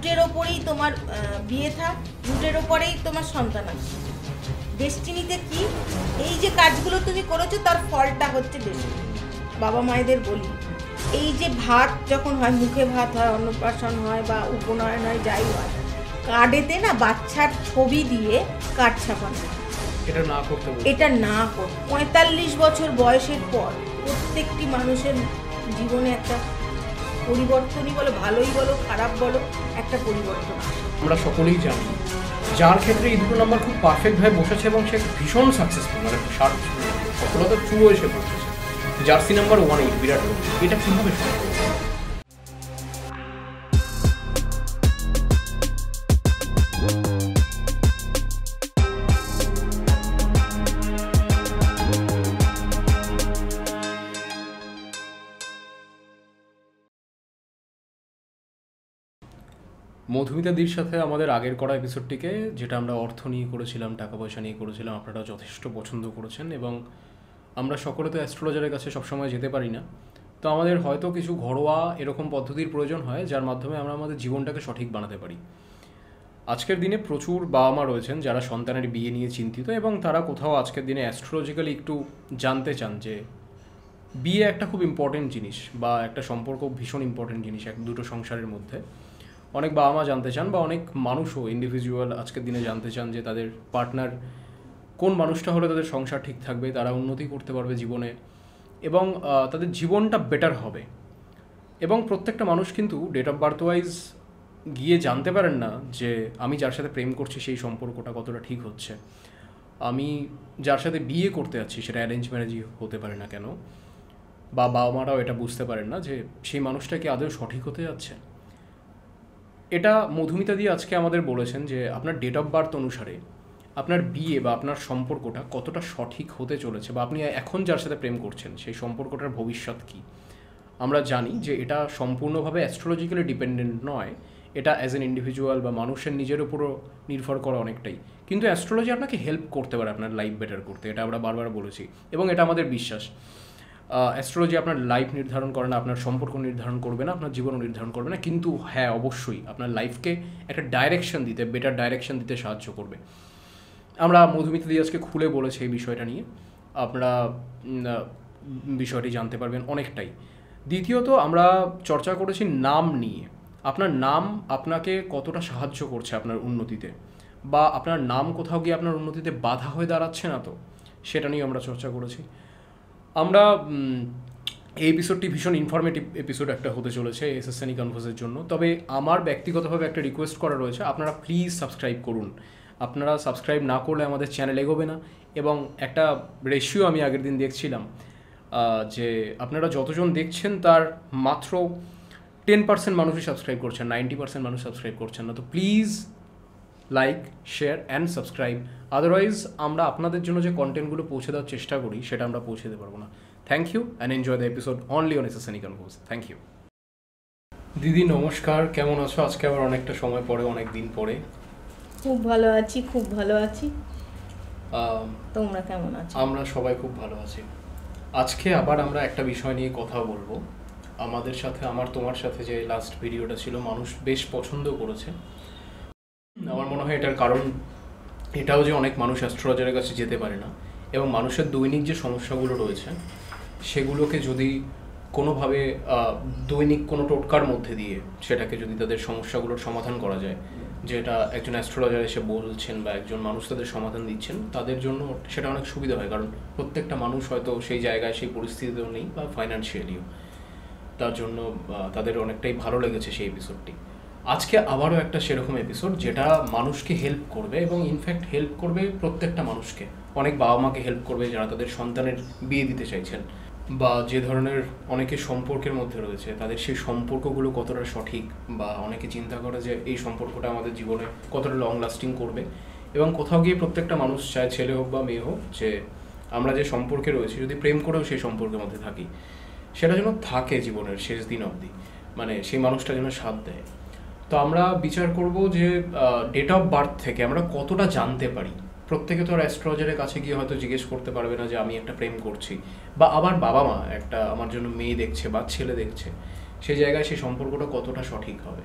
রুটের ওপরেই তোমার বিয়ে থাক, রুটের ওপরেই তোমার সন্তান আছে। ডেস্টিনিতে কি এই যে কাজগুলো তুমি করেছো তার ফলটা হচ্ছে ডেস্টিনি। বাবা মায়েদের বলি, এই যে ভাত যখন হয়, মুখে ভাত হয়, অন্নপ্রাশন হয় বা উপনয়ন হয়, যাই হয়, কার্ডেতে না বাচ্চার ছবি দিয়ে কার্ড ছাপানো, এটা না কর। 45 বছর বয়সের পর প্রত্যেকটি মানুষের জীবনে একটা পরিবর্তনই বলো, ভালোই বলো খারাপ বলো, একটা পরিবর্তন আসে। আমরা সকলেই জানি যার ক্ষেত্রে এই দুটো নাম্বার খুব পারফেক্ট ভাবে বসেছে এবং সে ভীষণ সাকসেসফুল, মানে সফলতার চূড়ো এসে পৌঁছেছে। জার্সি নাম্বার 18 বিরাট কোহলি, এটা কিভাবে সম্ভব? মধুমিতাদির সাথে আমাদের আগের করা এপিসোডটিকে, যেটা আমরা অর্থ নিয়ে করেছিলাম, টাকা পয়সা নিয়ে করেছিলাম, আপনারা যথেষ্ট পছন্দ করেছেন এবং আমরা সকলে তো অ্যাস্ট্রোলজারের কাছে সবসময় যেতে পারি না। তো আমাদের হয়তো কিছু ঘরোয়া এরকম পদ্ধতির প্রয়োজন হয় যার মাধ্যমে আমরা আমাদের জীবনটাকে সঠিক বানাতে পারি। আজকের দিনে প্রচুর বাবা মা রয়েছেন যারা সন্তানের বিয়ে নিয়ে চিন্তিত এবং তারা কোথাও আজকের দিনে অ্যাস্ট্রোলজিক্যালি একটু জানতে চান যে বিয়ে একটা খুব ইম্পর্টেন্ট জিনিস বা একটা সম্পর্ক ভীষণ ইম্পর্টেন্ট জিনিস এক দুটো সংসারের মধ্যে। অনেক বাবা মা জানতে চান বা অনেক মানুষও ইন্ডিভিজুয়াল আজকের দিনে জানতে চান যে তাদের পার্টনার কোন মানুষটা হলে তাদের সংসার ঠিক থাকবে, তারা উন্নতি করতে পারবে জীবনে এবং তাদের জীবনটা বেটার হবে। এবং প্রত্যেকটা মানুষ কিন্তু ডেট অফ বার্থ ওয়াইজ গিয়ে জানতে পারেন না যে আমি যার সাথে প্রেম করছি সেই সম্পর্কটা কতটা ঠিক হচ্ছে, আমি যার সাথে বিয়ে করতে যাচ্ছি সেটা অ্যারেঞ্জ ম্যারেজই হতে পারে না কেন, বা বাবা মারাও এটা বুঝতে পারেন না যে সেই মানুষটা কি আদৌ সঠিক হতে যাচ্ছে। এটা মধুমিতা দিয়ে আজকে আমাদের বলেছেন যে আপনার ডেট অফ বার্থ অনুসারে আপনার বিয়ে বা আপনার সম্পর্কটা কতটা সঠিক হতে চলেছে, বা আপনি এখন যার সাথে প্রেম করছেন সেই সম্পর্কটার ভবিষ্যৎ কী। আমরা জানি যে এটা সম্পূর্ণভাবে অ্যাস্ট্রোলজিক্যালি ডিপেন্ডেন্ট নয়, এটা অ্যাজ এন ইন্ডিভিজুয়াল বা মানুষের নিজের উপরও নির্ভর করে অনেকটাই। কিন্তু অ্যাস্ট্রোলজি আপনাকে হেল্প করতে পারে আপনার লাইফ বেটার করতে, এটা আমরা বারবার বলেছি এবং এটা আমাদের বিশ্বাস। অ্যাস্ট্রোলজি আপনার লাইফ নির্ধারণ করে না, আপনার সম্পর্ক নির্ধারণ করবে না, আপনার জীবনও নির্ধারণ করবে না, কিন্তু হ্যাঁ অবশ্যই আপনার লাইফকে একটা ডাইরেকশন দিতে, বেটার ডাইরেকশন দিতে সাহায্য করবে। আমরা মধুমিতা দিয়ে আজকে খুলে বলেছি এই বিষয়টা নিয়ে, আপনারা বিষয়টি জানতে পারবেন অনেকটাই। দ্বিতীয়ত আমরা চর্চা করেছি নাম নিয়ে, আপনার নাম আপনাকে কতটা সাহায্য করছে আপনার উন্নতিতে, বা আপনার নাম কোথাও গিয়ে আপনার উন্নতিতে বাধা হয়ে দাঁড়াচ্ছে না তো, সেটা নিয়ে আমরা চর্চা করেছি। আমরা এই এপিসোডটি ভীষণ ইনফরমেটিভ এপিসোড একটা হতে চলেছে এসএসএনই কনফার্সের জন্য। তবে আমার ব্যক্তিগতভাবে একটা রিকোয়েস্ট করা রয়েছে, আপনারা প্লিজ সাবস্ক্রাইব করুন। আপনারা সাবস্ক্রাইব না করলে আমাদের চ্যানেল এগোবে না। এবং একটা রেশিও আমি আগের দিন দেখছিলাম যে আপনারা যতজন দেখছেন তার মাত্র 10% মানুষই সাবস্ক্রাইব করছেন, 90% মানুষ সাবস্ক্রাইব করছেন না। তো please like, share and subscribe, otherwise আমরা আপনাদের জন্য যে কন্টেন্টগুলো পৌঁছে দেওয়ার চেষ্টা করি সেটা আমরা পৌঁছে দিতে পারবো না। Thank you and enjoy the episode only on SSNE confers. Thank you. দিদি নমস্কার, কেমন আছো? আজকে আবার অনেকটা সময় পরে, অনেক দিন পরে। খুব ভালো আছি, খুব ভালো আছি। তোমরা কেমন আছো? আমরা সবাই খুব ভালো আছি। আজকে আবার আমরা একটা বিষয় নিয়ে কথা বলবো। আমাদের সাথে, আমার তোমার সাথে যে লাস্ট ভিডিওটা ছিল মানুষ বেশ পছন্দ করেছে। আমার মনে হয় এটার কারণ এটাও যে অনেক মানুষ অ্যাস্ট্রোলজারের কাছে যেতে পারে না এবং মানুষের দৈনিক যে সমস্যাগুলো রয়েছে সেগুলোকে যদি কোনোভাবে দৈনিক কোনো টোটকার মধ্যে দিয়ে সেটাকে যদি তাদের সমস্যাগুলোর সমাধান করা যায়, যেটা একজন অ্যাস্ট্রোলজার এসে বলছেন বা একজন মানুষ তাদের সমাধান দিচ্ছেন, তাদের জন্য সেটা অনেক সুবিধা হয়। কারণ প্রত্যেকটা মানুষ হয়তো সেই জায়গায়, সেই পরিস্থিতিতেও নেই বা ফাইন্যান্সিয়ালিও, তার জন্য তাদের অনেকটাই ভালো লেগেছে সেই এপিসোডটি। আজকে আবারও একটা সেরকম এপিসোড যেটা মানুষকে হেল্প করবে এবং ইনফ্যাক্ট হেল্প করবে প্রত্যেকটা মানুষকে। অনেক বাবা মাকে হেল্প করবে যারা তাদের সন্তানের বিয়ে দিতে চাইছেন, বা যে ধরনের অনেকে সম্পর্কের মধ্যে রয়েছে তাদের সেই সম্পর্কগুলো কতটা সঠিক, বা অনেকে চিন্তা করে যে এই সম্পর্কটা আমাদের জীবনে কতটা লং লাস্টিং করবে। এবং কোথাও গিয়ে প্রত্যেকটা মানুষ চায়, ছেলে হোক বা মেয়ে হোক, যে আমরা যে সম্পর্কে রয়েছি যদি প্রেম করেও সেই সম্পর্কের মধ্যে থাকি সেটা যেন থাকে জীবনের শেষ দিন অবধি, মানে সেই মানুষটা যেন সাথ দেয়। তো আমরা বিচার করব যে ডেট অফ বার্থ থেকে আমরা কতটা জানতে পারি। প্রত্যেকে তো আর অ্যাস্ট্রোলজারের কাছে গিয়ে হয়তো জিজ্ঞেস করতে পারবে না যে আমি একটা প্রেম করছি, বা আবার বাবা মা একটা আমার জন্য মেয়ে দেখছে বা ছেলে দেখছে, সেই জায়গায় সেই সম্পর্কটা কতটা সঠিক হবে।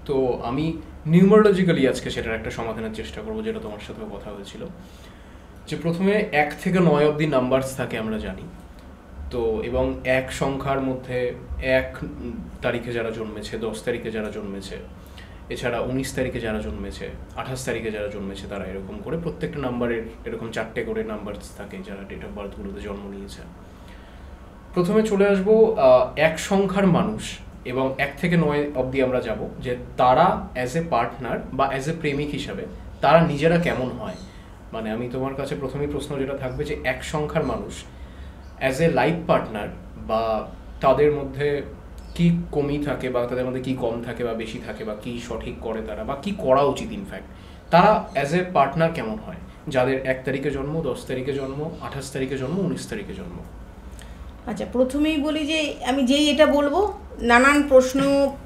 তো আমি নিউমারোলজিক্যালি আজকে সেটার একটা সমাধানের চেষ্টা করবো, যেটা তোমার সাথেও কথা হয়েছিল, যে প্রথমে 1 থেকে 9 অবধি নাম্বারস থাকে আমরা জানি। তো এবং 1 সংখ্যার মধ্যে 1 তারিখে যারা জন্মেছে, 10 তারিখে যারা জন্মেছে, এছাড়া 19 তারিখে যারা জন্মেছে, 28 তারিখে যারা জন্মেছে, তারা এরকম করে প্রত্যেকটা নাম্বারের এরকম 4টে করে নাম্বারস থাকে যারা ডেট অফ বার্থগুলোতে জন্ম নিয়েছে। প্রথমে চলে আসবো 1 সংখ্যার মানুষ, এবং 1 থেকে 9 অবধি আমরা যাব যে তারা অ্যাজ এ পার্টনার বা অ্যাজ এ প্রেমিক হিসাবে তারা নিজেরা কেমন হয়। মানে আমি তোমার কাছে প্রথমেই প্রশ্ন যেটা থাকবে যে 1 সংখ্যার মানুষ অ্যাজ এ লাইফ পার্টনার বা তাদের মধ্যে কি কমি থাকে বা তাদের মধ্যে কি কম থাকে বা বেশি থাকে বা কি সঠিক করে তারা বা কি করা উচিত, ইনফ্যাক্ট তারা অ্যাজ এ পার্টনার কেমন হয় যাদের 1 তারিখে জন্ম, 10 তারিখে জন্ম, 28 তারিখে জন্ম, 19 তারিখে জন্ম। আচ্ছা, প্রথমেই বলি যে আমি যেই এটা বলবো নানান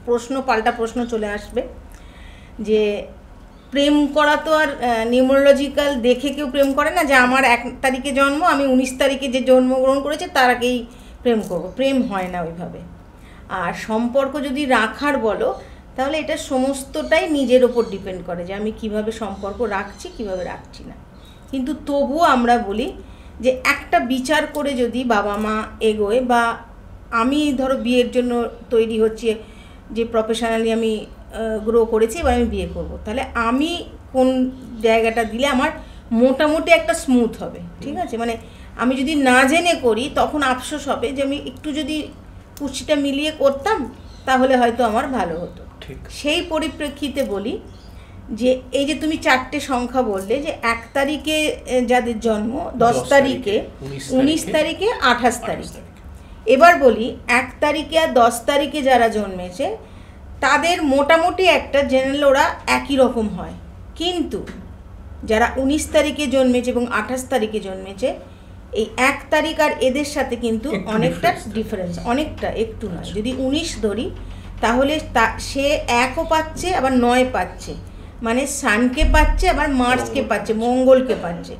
প্রশ্ন পাল্টা প্রশ্ন চলে আসবে, যে প্রেম করা তো আর নিউমারোলজিক্যাল দেখে কেউ প্রেম করে না, যে আমার 1 তারিখে জন্ম, আমি 19 তারিখে যে জন্মগ্রহণ করেছে তার আগেই প্রেম করব। প্রেম হয় না ওইভাবে। আর সম্পর্ক যদি রাখার বলো, তাহলে এটা সমস্তটাই নিজের ওপর ডিপেন্ড করে যে আমি কিভাবে সম্পর্ক রাখছি, কিভাবে রাখছি না। কিন্তু তবুও আমরা বলি যে একটা বিচার করে যদি বাবা মা এগোয়, বা আমি ধরো বিয়ের জন্য তৈরি হচ্ছে, যে প্রফেশনালি আমি গ্রো করেছি, এবার আমি বিয়ে করব, তাহলে আমি কোন জায়গাটা দিলে আমার মোটামুটি একটা স্মুথ হবে, ঠিক আছে? মানে আমি যদি না জেনে করি তখন আফসোস হবে যে আমি একটু যদি কুচিটা মিলিয়ে করতাম তাহলে হয়তো আমার ভালো হতো। সেই পরিপ্রেক্ষিতে বলি যে এই যে তুমি 4টে সংখ্যা বললে, যে 1 তারিখে যাদের জন্ম, 10 তারিখে, 19 তারিখে, 28 তারিখে। এবার বলি 1 তারিখে আর 10 তারিখে যারা জন্মেছে তাদের মোটামুটি একটা জেনারেল ওরা একই রকম হয়, কিন্তু যারা 19 তারিখে জন্মেছে এবং 28 তারিখে জন্মেছে, এই 1 তারিখ আর এদের সাথে কিন্তু অনেকটা ডিফারেন্স, অনেকটা, একটু নয়। যদি 19 ধরি তাহলে সে 1ও পাচ্ছে আবার 9 পাচ্ছে, মানে সানকে পাচ্ছে আবার মার্সকে পাচ্ছে, মঙ্গলকে পাচ্ছে।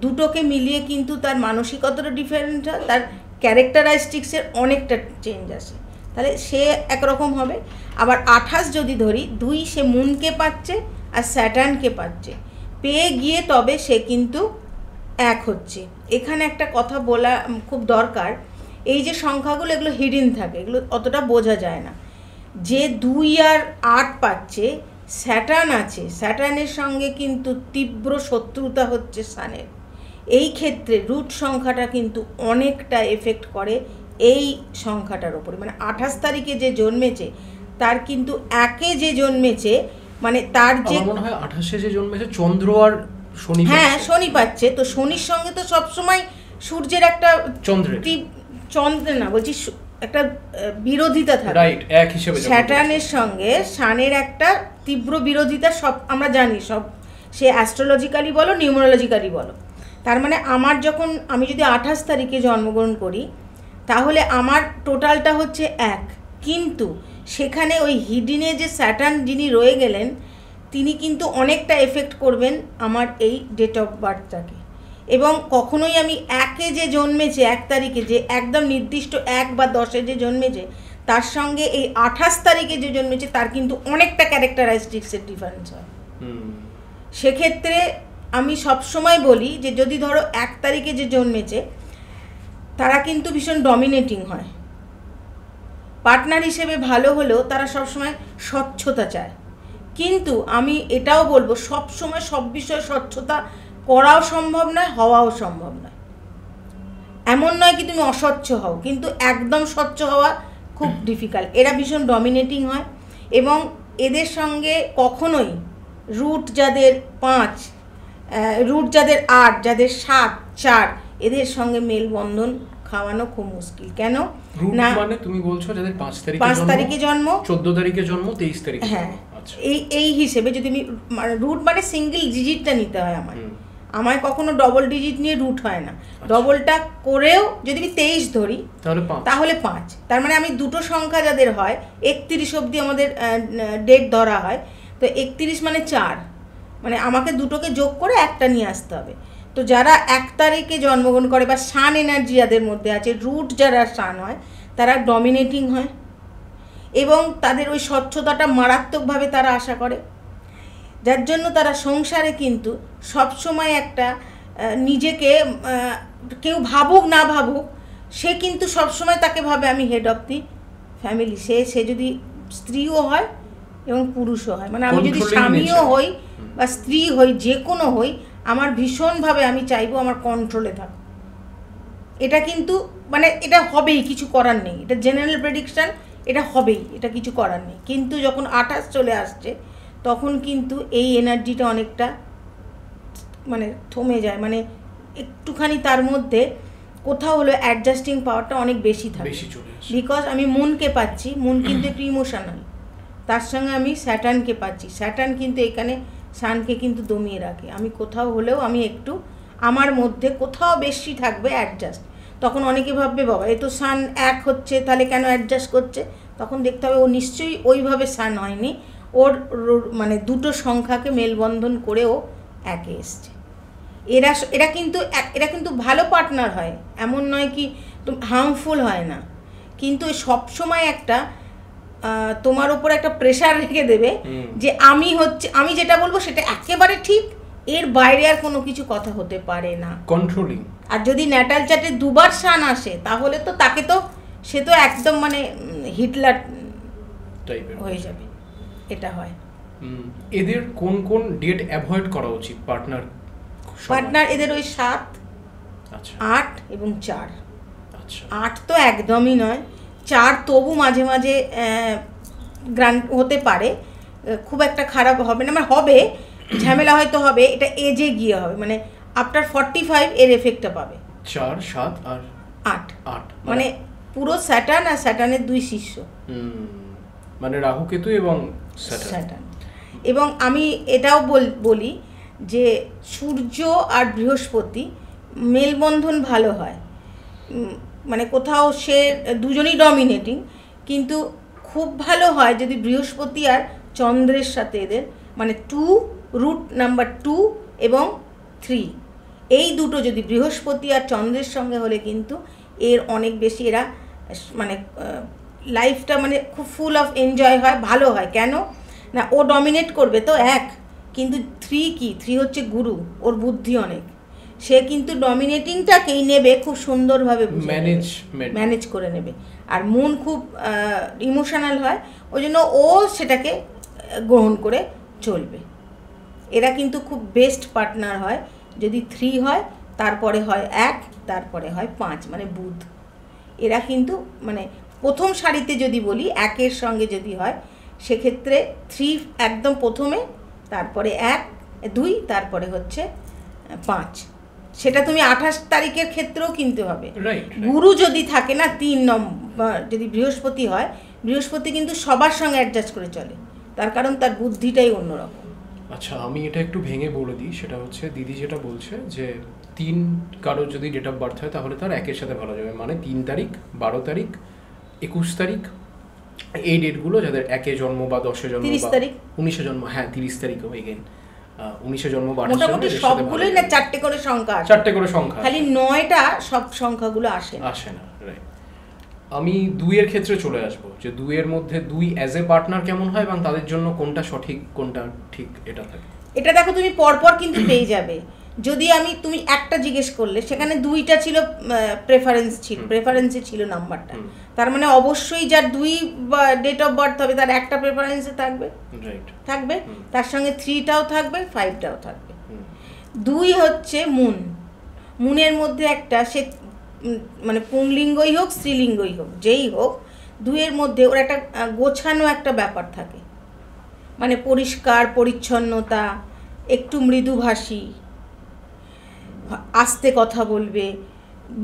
দুটোকে মিলিয়ে কিন্তু তার মানসিকতাটা ডিফারেন্ট হয়, তার ক্যারেক্টারাইস্টিক্সের অনেকটা চেঞ্জ আসে, তাহলে সে একরকম হবে। আবার 28 যদি ধরি, 2 সে মুনকে পাচ্ছে আর স্যাটার্নকে পাচ্ছে, পেয়ে গিয়ে তবে সে কিন্তু 1 হচ্ছে। এখানে একটা কথা বলা খুব দরকার, এই যে সংখ্যাগুলো এগুলো হিডেন থাকে, এগুলো অতটা বোঝা যায় না। যে 2 আর 8 পাচ্ছে, স্যাটার্ন আছে, স্যাটার্নের সঙ্গে কিন্তু তীব্র শত্রুতা হচ্ছে সানের। এই ক্ষেত্রে রুট সংখ্যাটা কিন্তু অনেকটা এফেক্ট করে এই সংখ্যাটার ওপরে। মানে 28 তারিখে যে জন্মেছে তার কিন্তু 1-এ যে জন্মেছে, মানে তার যে মনে হয় 28-এ যে জন্মেছে চন্দ্র আর শনি, হ্যাঁ শনি পাচ্ছে, তো শনির সঙ্গে তো সবসময় সূর্যের একটা চন্দ্রের না বলছি একটা বিরোধিতা থাকে, রাইট? এক হিসেবে স্যাটার্নের সঙ্গে সানের একটা তীব্র বিরোধিতা, সব আমরা জানি, সব সে অ্যাস্ট্রোলজিক্যালি বলো নিউমারোলজিক্যালি বলো। তার মানে আমি যদি 28 তারিখে জন্মগ্রহণ করি তাহলে আমার টোটালটা হচ্ছে 1, কিন্তু সেখানে ওই হিডিনে যে স্যাটার্ন যিনি রয়ে গেলেন তিনি কিন্তু অনেকটা এফেক্ট করবেন আমার এই ডেট অফ বার্থটাকে। এবং কখনোই আমি 1-এ যে জন্মেছে 1 তারিখে যে একদম নির্দিষ্ট 1 বা 10-এ যে জন্মেছে তার সঙ্গে এই 28 তারিখে যে জন্মেছে তার কিন্তু অনেকটা ক্যারেক্টারাইস্টিক্সের ডিফারেন্স হয়। সেক্ষেত্রে আমি সবসময় বলি যে যদি ধরো 1 তারিখে যে জন্মেছে তারা কিন্তু ভীষণ ডমিনেটিং হয়, পার্টনার হিসেবে ভালো হলেও তারা সবসময় স্বচ্ছতা চায়। কিন্তু আমি এটাও বলবো সবসময় সব বিষয়ে স্বচ্ছতা করাও সম্ভব নয়, হওয়াও সম্ভব নয়। এমন নয় কি তুমি অস্বচ্ছ হও, কিন্তু একদম স্বচ্ছ হওয়া খুব ডিফিকাল্ট। এরা ভীষণ ডমিনেটিং হয় এবং এদের সঙ্গে কখনোই রুট যাদের 5, রুট যাদের 8, যাদের 7, 4, এদের সঙ্গে মেলবন্ধন খাওয়ানো খুব মুশকিল। কেন না, মানে তুমি বলছো যাদের 5 তারিখে জন্ম, 14 তারিখে জন্ম, 23 তারিখে, হ্যাঁ এই হিসেবে যদি আমি রুট মানে সিঙ্গেল ডিজিটটা নিতে হয় আমায় কখনো ডবল ডিজিট নিয়ে রুট হয় না। ডবলটা করেও যদি আমি 23 ধরি তাহলে 5, তার মানে আমি দুটো সংখ্যা যাদের হয় 31 অবধি আমাদের ডেট ধরা হয়, তো 31 মানে 4, মানে আমাকে দুটোকে যোগ করে একটা নিয়ে আসতে হবে। তো যারা 1 তারিখে জন্মগ্রহণ করে বা সান এনার্জি যাদের মধ্যে আছে, রুট যারা সান হয় তারা ডমিনেটিং হয় এবং তাদের ওই স্বচ্ছতাটা মারাত্মকভাবে তারা আশা করে, যার জন্য তারা সংসারে কিন্তু সবসময় একটা নিজেকে কেউ ভাবুক না ভাবুক, সে কিন্তু সবসময় তাকে ভাবে আমি হেড অফ দি ফ্যামিলি। সে যদি স্ত্রীও হয় এবং পুরুষও হয়, মানে আমি যদি স্বামীও হই বা স্ত্রী হই, যে কোনো হই, আমার ভীষণভাবে আমি চাইবো আমার কন্ট্রোলে থাক। এটা কিন্তু মানে এটা হবেই, কিছু করার নেই, এটা জেনারেল প্রেডিকশান, এটা হবেই, এটা কিছু করার নেই। কিন্তু যখন 28 চলে আসছে তখন কিন্তু এই এনার্জিটা অনেকটা মানে থমে যায়, মানে একটুখানি তার মধ্যে কোথাও হলো অ্যাডজাস্টিং পাওয়ারটা অনেক বেশি থাকে, বিকজ আমি মুনকে পাচ্ছি, মুন কিন্তু একটু ইমোশনাল, তার সঙ্গে আমি স্যাটার্নকে পাচ্ছি, স্যাটার্ন কিন্তু এখানে সানকে কিন্তু দমিয়ে রাখে। আমি কোথাও হলেও আমি একটু আমার মধ্যে কোথাও বেশি থাকবে অ্যাডজাস্ট। তখন অনেকে ভাববে বাবা এ তো সান এক হচ্ছে, তাহলে কেন অ্যাডজাস্ট করছে? তখন দেখতে হবে ও নিশ্চয়ই ওইভাবে সান হয়নি, ওর মানে দুটো সংখ্যাকে মেলবন্ধন করে ও একে এসছে। এরা কিন্তু ভালো পার্টনার হয়, এমন নয় কি হার্মফুল হয় না, কিন্তু সবসময় একটা তোমার ওপর একটা প্রেশার রেখে দেবে যে আমি যেটা বলবো সেটা একেবারে ঠিক, এর বাইরে আর কোনো কিছু কথা হতে পারে না, কন্ট্রোলিং। আর যদি ন্যাটাল চার্টে দুবার সান আসে তাহলে তো তাকে তো সে তো একদম মানে হিটলার টাইপের হয়ে যাবে, এটা হয়। এদের কোন কোন ডেট অ্যাভয়েড করা উচিত পার্টনার? এদের ওই 7, 8 এবং 4। 8 তো একদমই নয়, 4 তবু মাঝে মাঝে গ্রান্ট হতে পারে, খুব একটা খারাপ হবে না, মানে হবে, ঝামেলা হয়তো হবে, এটা এজে গিয়ে হবে, মানে আফটার 45 এর এফেক্টটা পাবে। 4, 7 আর 8 মানে পুরো স্যাটার্ন আর স্যাটার্নের 2 শিষ্য, মানে রাহু কেতু এবং স্যাটার্ন। এবং আমি এটাও বলি যে সূর্য আর বৃহস্পতি মেলবন্ধন ভালো হয়, মানে কোথাও সে দুজনই ডমিনেটিং, কিন্তু খুব ভালো হয় যদি বৃহস্পতি আর চন্দ্রের সাথে এদের মানে 2 রুট নাম্বার 2 এবং 3 এই দুটো যদি বৃহস্পতি আর চন্দ্রের সঙ্গে হলে কিন্তু এর অনেক বেশি এরা মানে লাইফটা মানে খুব ফুল অফ এনজয় হয়, ভালো হয়। কেন না, ও ডমিনেট করবে তো কিন্তু 3 কি, 3 হচ্ছে গুরু, ওর বুদ্ধি অনেক, সে কিন্তু ডমিনেটিংটাকেই নেবে খুব সুন্দরভাবে, ম্যানেজ করে নেবে। আর মুন খুব ইমোশনাল হয়, ওই জন্য ও সেটাকে গ্রহণ করে চলবে। এরা কিন্তু খুব বেস্ট পার্টনার হয় যদি 3 হয়, তারপরে হয় 1, তারপরে হয় 5 মানে বুধ। এরা কিন্তু মানে প্রথম সারিতে যদি বলি 1-এর সঙ্গে যদি হয় সেক্ষেত্রে 3 একদম প্রথমে, তারপরে 1, 2, তারপরে হচ্ছে 5। সেটা তুমি 28 তারিখের ক্ষেত্রেও কিনতে হবে। গুরু যদি থাকে না 3 নম্বর, যদি বৃহস্পতি হয়, বৃহস্পতি কিন্তু সবার সঙ্গে অ্যাডজাস্ট করে চলে, তার কারণ তার বুদ্ধিটাই অন্যরকম। আচ্ছা, আমি এটা একটু ভেঙে বলে দিই, সেটা হচ্ছে দিদি যেটা বলছে যে 3 কারো যদি ডেট অফ বার্থ হয় তাহলে তার 1-এর সাথে ভালো যাবে, মানে 3 তারিখ, 12 তারিখ, 21 তারিখ, এই ডেটগুলো যাদের 1-এ জন্ম বা 10-এ জন্ম, 30 তারিখ, 19-এ জন্ম, হ্যাঁ 30 তারিখও এগেন 19-এ জন্ম, মোটামুটি সবগুলোই না 4টে করে সংখ্যা, 4টে করে সংখ্যা, খালি 9টা সব সংখ্যাগুলো আসে না। রাইট। আমি 2-এর ক্ষেত্রে চলে আসবো, যে 2-এর মধ্যে 2 অ্যাজ এ পার্টনার কেমন হয় এবং তাদের জন্য কোনটা সঠিক কোনটা ঠিক এটা থাকে। এটা দেখো তুমি পরপর কিন্তু পেয়ে যাবে। যদি তুমি একটা জিজ্ঞেস করলে সেখানে 2টা ছিল প্রেফারেন্সে ছিল নাম্বারটা, তার মানে অবশ্যই যার 2 ডেট অফ বার্থ হবে তার একটা প্রেফারেন্সে থাকবে, তার সঙ্গে 3টাও থাকবে, 5টাও থাকবে। 2 হচ্ছে মুনের মধ্যে একটা, সে মানে পুংলিঙ্গই হোক স্ত্রীলিঙ্গই হোক যেই হোক, 2-এর মধ্যে ওর একটা গোছানো একটা ব্যাপার থাকে, মানে পরিষ্কার পরিচ্ছন্নতা, একটু মৃদুভাষী, আস্তে কথা বলবে,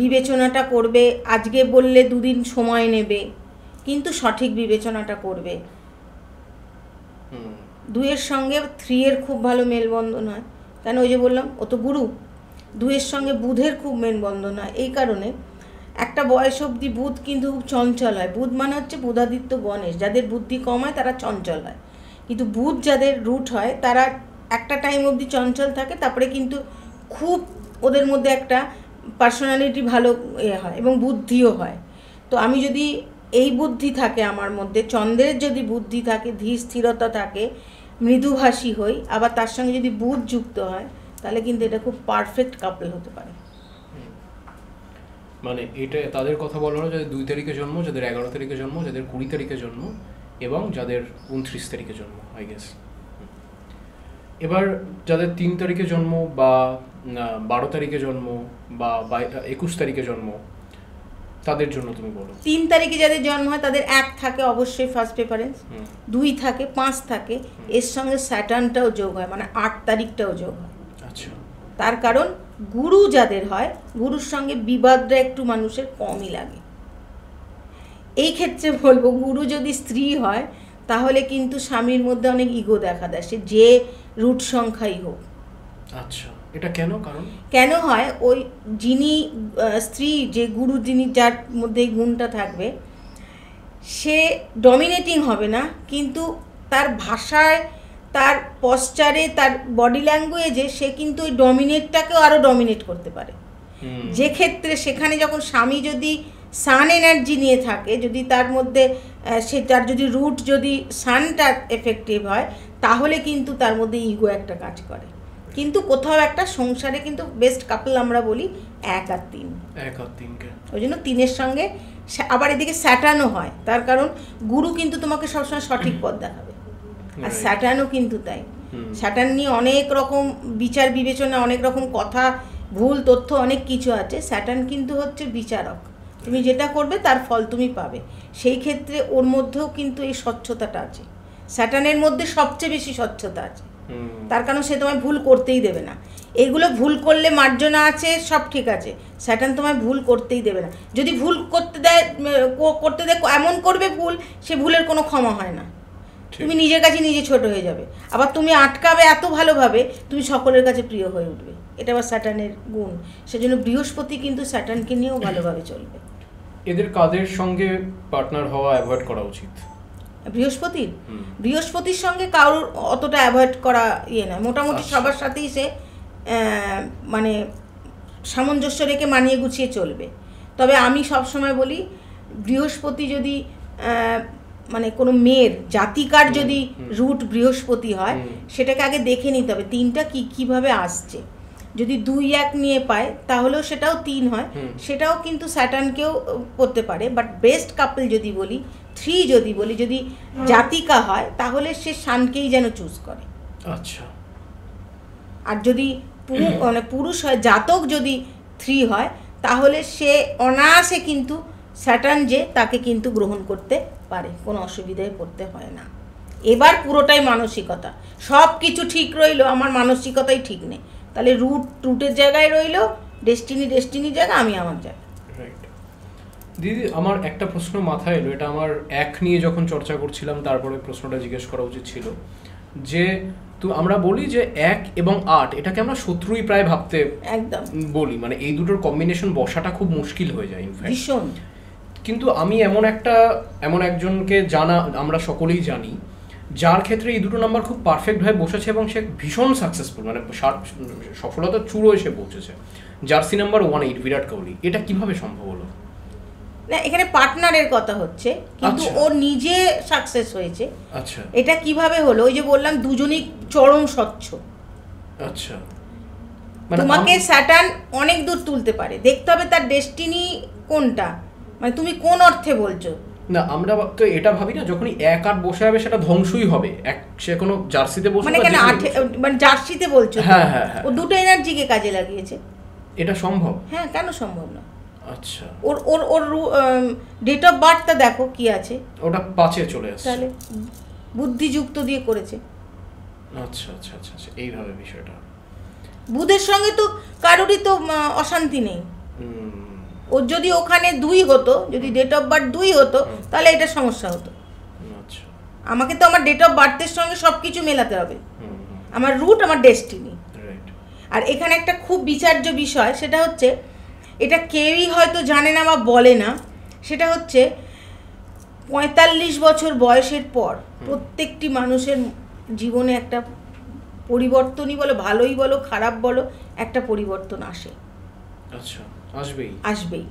বিবেচনাটা করবে, আজকে বললে 2 দিন সময় নেবে কিন্তু সঠিক বিবেচনাটা করবে। 2-এর সঙ্গে 3-এর খুব ভালো মেলবন্ধন হয়, কেন ওই যে বললাম ও তো গুরু। 2-এর সঙ্গে বুধের খুব মেলবন্ধন হয়, এই কারণে একটা বয়স অবধি বুধ কিন্তু খুব চঞ্চল হয়। বুধ মানে হচ্ছে বুধাদিত্য গণেশ, যাদের বুদ্ধি কম হয় তারা চঞ্চল হয়, কিন্তু বুধ যাদের রুট হয় তারা একটা টাইম অবধি চঞ্চল থাকে, তারপরে কিন্তু খুব ওদের মধ্যে একটা পার্সোনালিটি ভালো হয় এবং বুদ্ধিও হয়। তো আমি যদি এই বুদ্ধি থাকে আমার মধ্যে, চন্দ্রের যদি বুদ্ধি থাকে, ধীর স্থিরতা থাকে, মৃদুভাষী হই, আবার তার সঙ্গে যদি বুধ যুক্ত হয়, তাহলে কিন্তু এটা খুব পারফেক্ট কাপল হতে পারে। মানে এটা তাদের কথা বলা হলো যাদের 2 তারিখে জন্ম, যাদের 11 তারিখে জন্ম, যাদের 20 তারিখে জন্ম এবং যাদের 29 তারিখে জন্ম, আই গেস। এবার যাদের 3 তারিখে জন্ম বা 12 তারিখে জন্ম বা 21 তারিখে জন্ম, তাদের জন্য তুমি বলো। 3 তারিখে যাদের জন্ম হয় তাদের 1 থাকে অবশ্যই ফার্স্ট প্রেফারেন্স, 2 থাকে, 5 থাকে, এর সঙ্গে স্যাটার্নটাও যোগ হয়, মানে 8 তারিখটাও যোগ হয়। আচ্ছা। তার কারণ গুরু যাদের হয়, গুরুর সঙ্গে বিবাদটা একটু মানুষের কমই লাগে। এই ক্ষেত্রে বলবো, গুরু যদি স্ত্রী হয় তাহলে কিন্তু স্বামীর মধ্যে অনেক ইগো দেখা দেয়, সে যে রুট সংখ্যাই হোক। আচ্ছা, এটা কেন? কারণ কেন হয়, ওই যিনি স্ত্রী, যে গুরু, যিনি যার মধ্যে এই গুণটা থাকবে, সে ডমিনেটিং হবে না, কিন্তু তার ভাষায়, তার পশ্চারে, তার বডি ল্যাঙ্গুয়েজে সে কিন্তু ওই ডমিনেটটাকেও আরও ডমিনেট করতে পারে। যে ক্ষেত্রে সেখানে যখন স্বামী যদি সান এনার্জি নিয়ে থাকে, যদি তার মধ্যে সেটার যদি রুট, যদি সানটা এফেক্টিভ হয়, তাহলে কিন্তু তার মধ্যে ইগো একটা কাজ করে। কিন্তু কোথাও একটা সংসারে কিন্তু বেস্ট কাপল আমরা বলি 1 আর 3। 1 আর 3কে, ওই জন্য 3-এর সঙ্গে আবার এদিকে স্যাটার্নও হয়, তার কারণ গুরু কিন্তু তোমাকে সবসময় সঠিক পথ দেখাবে, আর স্যাটার্নও কিন্তু তাই। স্যাটার্ন নিয়ে অনেক রকম বিচার বিবেচনা, অনেক রকম কথা, ভুল তথ্য, অনেক কিছু আছে। স্যাটার্ন কিন্তু হচ্ছে বিচারক, তুমি যেটা করবে তার ফল তুমি পাবে। সেই ক্ষেত্রে ওর মধ্যেও কিন্তু এই স্বচ্ছতাটা আছে, স্যাটার্নের মধ্যে সবচেয়ে বেশি স্বচ্ছতা আছে। তার কারণ সে তোমায় ভুল করতেই দেবে না। এগুলো ভুল করলে মার্জনা আছে, সব ঠিক আছে, স্যাটার্ন তোমায় ভুল করতেই দেবে না। যদি ভুল করতে দেয়, এমন করবে ভুল, সে ভুলের কোনো ক্ষমা হয় না। তুমি নিজের কাছে নিজে ছোট হয়ে যাবে, আবার তুমি আটকাবে এত ভালোভাবে, তুমি সকলের কাছে প্রিয় হয়ে উঠবে। এটা আবার স্যাটার্নের গুণ। সেজন্য বৃহস্পতি কিন্তু স্যাটার্নকে নিয়েও ভালোভাবে চলবে। এদের কাদের সঙ্গে পার্টনার হওয়া অ্যাভয়েড করা উচিত? বৃহস্পতির সঙ্গে কারোর অতটা অ্যাভয়েড করা না, মোটামুটি সবার সাথেই সে মানে সামঞ্জস্য রেখে মানিয়ে গুছিয়ে চলবে। তবে আমি সবসময় বলি, বৃহস্পতি যদি মানে কোনো মেয়ের জাতিকার যদি রুট বৃহস্পতি হয়, সেটাকে আগে দেখে নিতে হবে 3টা কীভাবে আসছে। যদি 2-1 নিয়ে পায় তাহলেও সেটাও 3 হয়, সেটাও কিন্তু স্যাটার্নকেও পড়তে পারে। বাট বেস্ট কাপল যদি বলি, 3 যদি বলি, যদি জাতিকা হয়, তাহলে সে শানকেই যেন চুজ করে। আচ্ছা। আর যদি মানে পুরুষ হয়, জাতক যদি 3 হয়, তাহলে সে অনায়াসে কিন্তু স্যাটার্ন যে তাকে কিন্তু গ্রহণ করতে পারে, কোনো অসুবিধায় পড়তে হয় না। এবার পুরোটাই মানসিকতা, সব কিছু ঠিক রইলো, আমার মানসিকতাই ঠিক নেই, তাহলে রুটের জায়গায় রইলো, ডেস্টিনির জায়গা, আমি আমার জায়গা। রাইট। দিদি, আমার একটা প্রশ্ন মাথায় এলো, এটা আমার 1 নিয়ে যখন চর্চা করছিলাম তারপরে প্রশ্নটা জিজ্ঞেস করা উচিত ছিল, যে তো আমরা বলি যে 1 এবং 8 এটাকে আমরা শত্রুই প্রায় ভাবতে একদম বলি, মানে এই দুটোর কম্বিনেশন বসাটা খুব মুশকিল হয়ে যায় ইনফ্যাক্ট। ভীষণ। কিন্তু আমি এমন একজনকে আমরা সকলেই জানি, যার ক্ষেত্রে এই দুটো নাম্বার খুব পারফেক্টভাবে বসেছে এবং সে ভীষণ সাকসেসফুল, মানে সফলতার চূড়ো এসে পৌঁছেছে। Jersey number 18 Virat Kohli. এটা কিভাবে সম্ভব হলো? না, এখানে পার্টনারের কথা হচ্ছে, কিন্তু ও নিজে সাকসেস হয়েছে। আচ্ছা, এটা কিভাবে হলো? ওই যে বললাম, দুজনই চরম স্বচ্ছ। আচ্ছা, তোমাকে স্যাটার্ন অনেক দূর তুলতে পারে, দেখতে হবে তার ডেস্টিনি কোনটা, মানে তুমি কোন অর্থে বলছো। না, আমরা তো এটা ভাবি না, যখনই 1 8 বসে যাবে সেটা ধ্বংসই হবে। সে কোনো জার্সিতে বসে, মানে কেন মানে জার্সিতে বলছো? হ্যাঁ হ্যাঁ হ্যাঁ, ও দুটো এনার্জিকে কাজে লাগিয়েছে। এটা সম্ভব? হ্যাঁ, কেন সম্ভব না? আচ্ছা, ওর ডেট অফ বার্থটা দেখো কি আছে, ওটা 5-এ চলে আসছে, তাহলে বুদ্ধিযুক্ত দিয়ে করেছে। আচ্ছা আচ্ছা আচ্ছা আচ্ছা, এইভাবে বিষয়টা। বুধের সঙ্গে তো কারোরই তো অশান্তি নেই। ওর যদি ওখানে 2 হতো, যদি ডেট অফ বার্থ 2 হতো, তাহলে এটা সমস্যা হতো। আচ্ছা, আমাকে তো আমার ডেট অফ বার্থের সঙ্গে সব কিছু মেলাতে হবে, আমার রুট, আমার ডেস্টিনি। আর এখানে একটা খুব বিচার্য বিষয়, সেটা হচ্ছে, এটা কেউই হয়তো জানে না বা বলে না, সেটা হচ্ছে 45 বছর বয়সের পর প্রত্যেকটি মানুষের জীবনে একটা পরিবর্তনই বলো, ভালোই বলো খারাপ বলো, একটা পরিবর্তন আসে। আচ্ছা, আসবেই।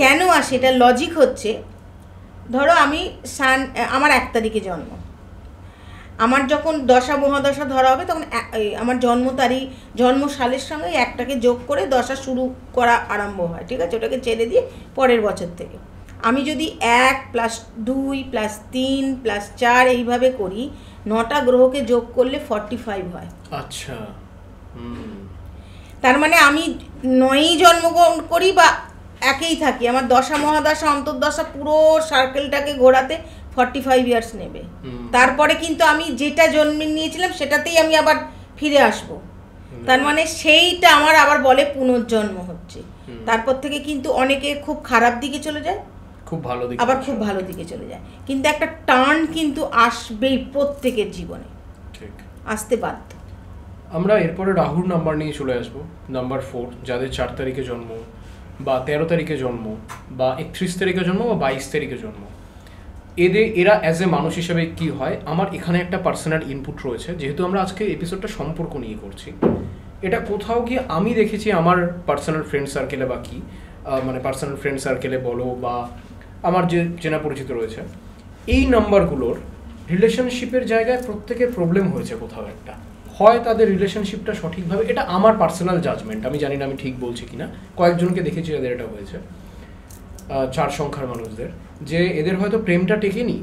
কেন আসে এটা লজিক হচ্ছে, ধরো আমি আমার 1 তারিখে জন্ম, আমার যখন দশা মহাদশা ধরা হবে তখন আমার জন্ম তারিখ জন্ম সালের সঙ্গে 1টাকে যোগ করে দশা শুরু করা আরম্ভ হয়, ঠিক আছে, ওটাকে ছেড়ে দিয়ে পরের বছর থেকে আমি যদি 1 + 2 + 3 + 4 এইভাবে করি, 9টা গ্রহকে যোগ করলে 45 হয়। আচ্ছা, তার মানে আমি 9ই জন্মগ্রহণ করি বা একেই থাকি, আমার দশা মহাদশা অন্তর্দশা পুরো সার্কেলটাকে ঘোরাতে 45 ইয়ার্স নেবে। তারপরে কিন্তু আমি যেটা জন্ম নিয়েছিলাম সেটাতেই আমি আবার ফিরে আসব। তার মানে সেইটা আমার আবার বলে পুনর্জন্ম হচ্ছে। তারপর থেকে কিন্তু অনেকে খুব খারাপ দিকে চলে যায়, খুব ভালো দিকে, আবার খুব ভালো দিকে চলে যায়, কিন্তু একটা টার্ন কিন্তু আসবেই প্রত্যেকের জীবনে, ঠিক আসতে বাধ্য। আমরা এরপরে রাহুর নাম্বার নিয়ে চলে আসবো, নাম্বার 4, যাদের 4 তারিখে জন্ম বা 13 তারিখে জন্ম বা 31 তারিখে জন্ম বা 22 তারিখে জন্ম, এরা অ্যাজ এ মানুষ হিসেবে কি হয়, আমার এখানে একটা পার্সোনাল ইনপুট রয়েছে। যেহেতু আমরা আজকে এপিসোডটা সম্পর্ক নিয়ে করছি, এটা কোথাও গিয়ে আমি দেখেছি আমার পার্সোনাল ফ্রেন্ড সার্কেলে বা কি মানে পার্সোনাল ফ্রেন্ড সার্কেলে বলো বা আমার যে চেনা পরিচিত রয়েছে, এই নাম্বারগুলোর রিলেশনশিপের জায়গায় প্রত্যেকের প্রবলেম হয়েছে কোথাও একটা, হয় তাদের রিলেশনশিপটা সঠিকভাবে, এটা আমার পার্সোনাল জাজমেন্ট, আমি জানি না আমি ঠিক বলছি কিনা, কয়েকজনকে দেখেছি যাদের এটা হয়েছে, 4 সংখ্যার মানুষদের, যে এদের হয়তো প্রেমটা টেকেনি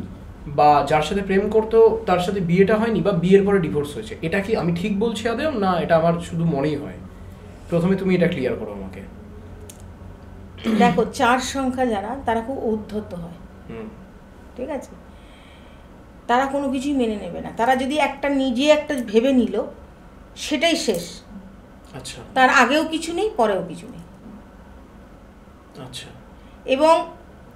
বা যার সাথে প্রেম করতো তার সাথে বিয়েটা হয়নি বা বিয়ের পরে ডিভোর্স হয়েছে। এটা কি আমি ঠিক বলছি আদেও, না এটা আমার শুধু মনেই হয়? প্রথমে তুমি এটা ক্লিয়ার করো আমাকে। দেখো, 4 সংখ্যা যারা, তারা খুব উদ্ধত হয়, ঠিক আছে, তারা কোনো কিছুই মেনে নেবে না। তারা যদি নিজে একটা ভেবে নিল, সেটাই শেষ। আচ্ছা, তার আগেও কিছু নেই, পরেও কিছু নেই। আচ্ছা, এবং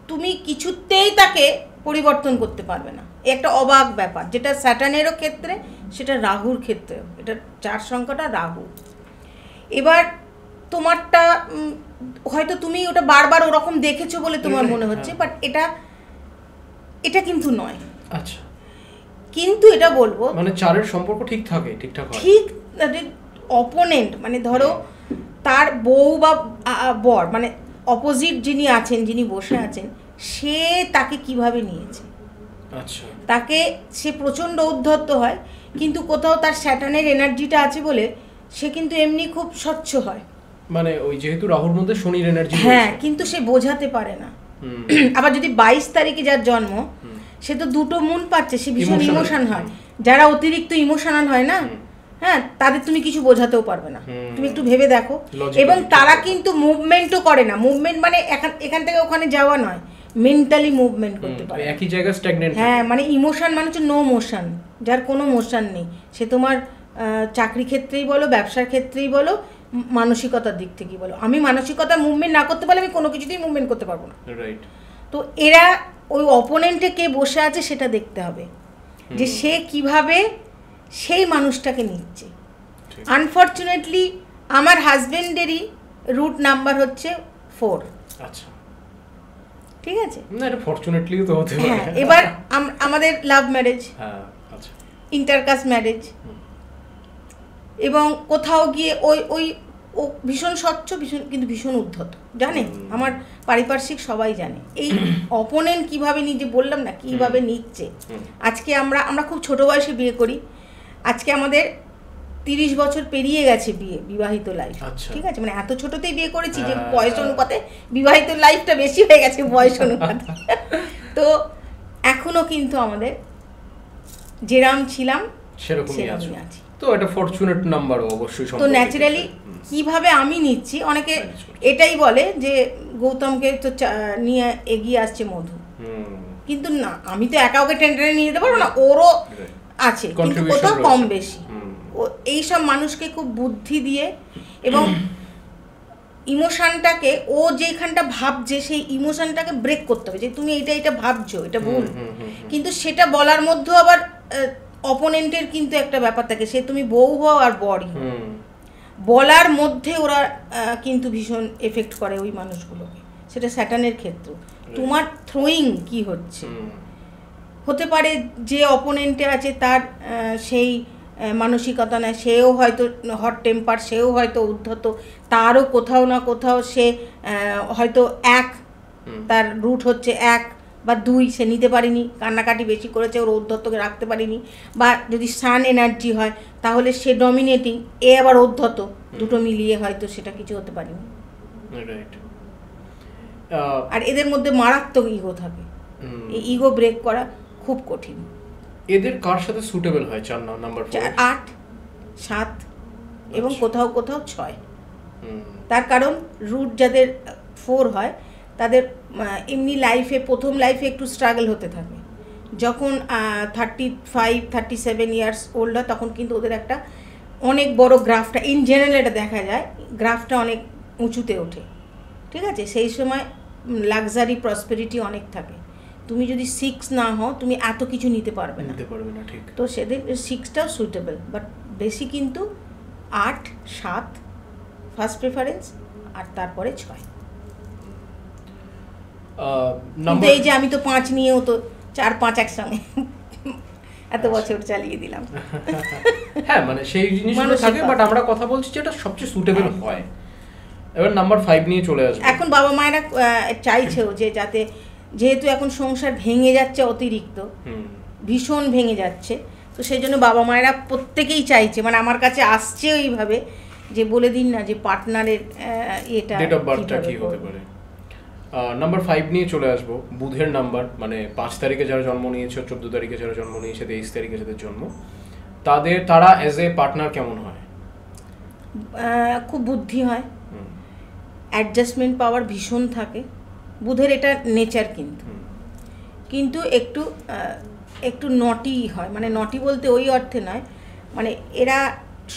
তুমি কিছুতেই তাকে পরিবর্তন করতে পারবে না, একটা অবাক ব্যাপার, যেটা স্যাটার্নেরও ক্ষেত্রে, সেটা রাহুর ক্ষেত্রেও, এটা 4 সংখ্যাটা রাহু। এবার তোমারটা হয়তো তুমি ওটা বারবার ওরকম দেখেছো বলে তোমার মনে হচ্ছে, বাট এটা কিন্তু নয়। আচ্ছা, কিন্তু এটা বলবো, মানে 4-এর সম্পর্ক ঠিক থাকে, ঠিকঠাক হয়, ঠিক অপোনেন্ট, মানে ধরো তার বউ বা বর, মানে অপোজিট যিনি আছেন, যিনি বসে আছেন, সে তাকে কিভাবে নিয়েছে। আচ্ছা, তাকে সে প্রচণ্ড উদ্ধত হয়, কিন্তু কোথাও তার স্যাটার্নের এনার্জিটা আছে বলে সে কিন্তু এমনি খুব স্বচ্ছ হয়, মানে ওই যেহেতু রাহুর মধ্যে শনির এনার্জি, হ্যাঁ, কিন্তু সে বোঝাতে পারে না। আবার যদি 22 তারিখে যার জন্ম, সে তো 2টো মুন পাচ্ছে, সে ভীষণ ইমোশন হয়। যারা অতিরিক্ত ইমোশনাল হয় না, হ্যাঁ, তাদের তুমি কিছু বোঝাতেও পারবে না, তুমি একটু ভেবে দেখো। এবং তারা কিন্তু মুভমেন্টও করে না, মুভমেন্ট মানে এখান থেকে ওখানে যাওয়া নয়, মেন্টালি মুভমেন্ট করতে পারে, একই জায়গায় স্ট্যাগনেন্ট। হ্যাঁ, মানে ইমোশন মানে হচ্ছে নো মোশন, যার কোনো মোশন নেই। সে তোমার চাকরি ক্ষেত্রেই বলো, ব্যবসার ক্ষেত্রেই বলো, মানসিকতার দিক থেকেই বলো। আমি মানসিকতা মুভমেন্ট না করতে পারলে আমি কোনো কিছুতেই মুভমেন্ট করতে পারবো না, রাইট। তো এরা ওই অপোনেন্টে কে বসে আছে সেটা দেখতে হবে, যে সে কিভাবে সেই মানুষটাকে নিচ্ছে। আনফর্চুনেটলি আমার হাজবেন্ডেরই রুট নাম্বার হচ্ছে 4। আচ্ছা, ঠিক আছে, না এটা ফরচুনেটলিও তো হতে পারে। হ্যাঁ, এবার আমাদের লাভ ম্যারেজ, হ্যাঁ, আচ্ছা, ইন্টারকাস্ট ম্যারেজ, এবং কোথাও গিয়ে ওই ও ভীষণ স্বচ্ছ, কিন্তু ভীষণ উদ্ধত, জানে, আমার পারিপার্শ্বিক সবাই জানে এই অপোনেন্ট কিভাবে নিজে, বললাম না কিভাবে নিচ্ছে। আজকে আমরা খুব ছোট বয়সে বিয়ে করি, আজকে আমাদের 30 বছর পেরিয়ে গেছে বিবাহিত লাইফ, ঠিক আছে, মানে এত ছোটতেই বিয়ে করেছি যে বয়স অনুপাতে বিবাহিত লাইফটা বেশি হয়ে গেছে বয়স অনুপাতে। তো এখনো কিন্তু আমাদের যেরাম ছিলাম সেরকমই আছি, তো এটা ফরচুনেট নাম্বার অবশ্যই। তো ন্যাচারালি কিভাবে আমি নিচ্ছি, অনেকে এটাই বলে যে গৌতমকে তো নিয়ে এগিয়ে আসছে মধু, কিন্তু না, আমি তো একা ওকে টেনে নিয়ে যেতে পারবো না, ওরও আছে, কিন্তু কোথাও কম বেশি। ও এইসব মানুষকে খুব বুদ্ধি দিয়ে এবং ইমোশনটাকে, ও যেখানটা ভাবছে সেই ইমোশনটাকে ব্রেক করতে হবে, যে তুমি এটা ভাবছো, এটা ভুল, কিন্তু সেটা বলার মধ্যেও আবার অপোনেন্টের কিন্তু একটা ব্যাপার থাকে, সে তুমি বউ হও আর বরই হও, বলার মধ্যে ওরা কিন্তু ভীষণ এফেক্ট করে ওই মানুষগুলোকে। সেটা স্যাটার্নের ক্ষেত্র, তোমার থ্রোয়িং কি হচ্ছে, হতে পারে যে অপোনেন্টে আছে তার সেই মানসিকতা নেয়, সেও হয়তো হট টেম্পার, সেও হয়তো উদ্ধত, তারও কোথাও না কোথাও সে হয়তো তার রুট হচ্ছে 1 বা 2, সে নিতে পারেনি, কান্নাকাটি বেশি করেছে, ওর ঔদ্ধত্যকে রাখতে পারেনি, বা যদি সান এনার্জি হয় তাহলে সে ডমিনেটিং, এ আবার ঔদ্ধত্য, দুটো মিলিয়ে হয়তো সেটা কিছু হতে পারেনি। রাইট। আর এদের মধ্যে মারাত্মক ইগো থাকে, এই ইগো ব্রেক করা খুব কঠিন। এদের কার সাথে সুটেবল হয় 4 নাম্বার 8, 7 এবং কোথাও কোথাও 6। তার কারণ রুট যাদের 4 হয় তাদের এমনি লাইফে, প্রথম লাইফে একটু স্ট্রাগল হতে থাকে। যখন 35, 37 ইয়ার্স ওল্ড হয় তখন কিন্তু ওদের একটা অনেক বড় গ্রাফটা, ইন জেনারেল এটা দেখা যায়, গ্রাফটা অনেক উঁচুতে ওঠে, ঠিক আছে? সেই সময় লাক্সারি প্রসপেরিটি অনেক থাকে। তুমি যদি 6 না হও তুমি এত কিছু নিতে পারবে না, ঠিক। তো সেদের 6টাও সুইটেবল, বাট বেশি কিন্তু 8, 7 ফার্স্ট প্রেফারেন্স, আর তারপরে 6। কিন্তু এই যে আমি তো 5 নিয়েও তো 4, 5 একসঙ্গে এত বছর চালিয়ে দিলাম। হ্যাঁ, মানে সেই জিনিসগুলো থাকে, বাট আমরা কথা বলছি যেটা সবচেয়ে সুটেবল হয়। এবার নাম্বার 5 নিয়ে চলে আসবে। এখন বাবা মায়েরা চাইছেও যে যাতে, যেহেতু এখন সংসার ভেঙে যাচ্ছে অতিরিক্ত, ভীষণ ভেঙে যাচ্ছে, তো সেই জন্য বাবা মায়েরা প্রত্যেকেই চাইছে, মানে আমার কাছে আসছে ওইভাবে যে বলে দিন না যে পার্টনারের এটা ডেট অফ বার্থটা কি হতে পারে। নাম্বার 5 নিয়ে চলে আসবো। বুধের নাম্বার, মানে 5 তারিখে যারা জন্ম নিয়েছে, 14 তারিখে যারা জন্ম নিয়েছে, 23 তারিখে যাদের জন্ম, তারা অ্যাজ এ পার্টনার কেমন হয়? খুব বুদ্ধি হয়, অ্যাডজাস্টমেন্ট পাওয়ার ভীষণ থাকে। বুধের এটা নেচার, কিন্তু একটু নটি হয়, মানে নটি বলতে ওই অর্থে নয়, মানে এরা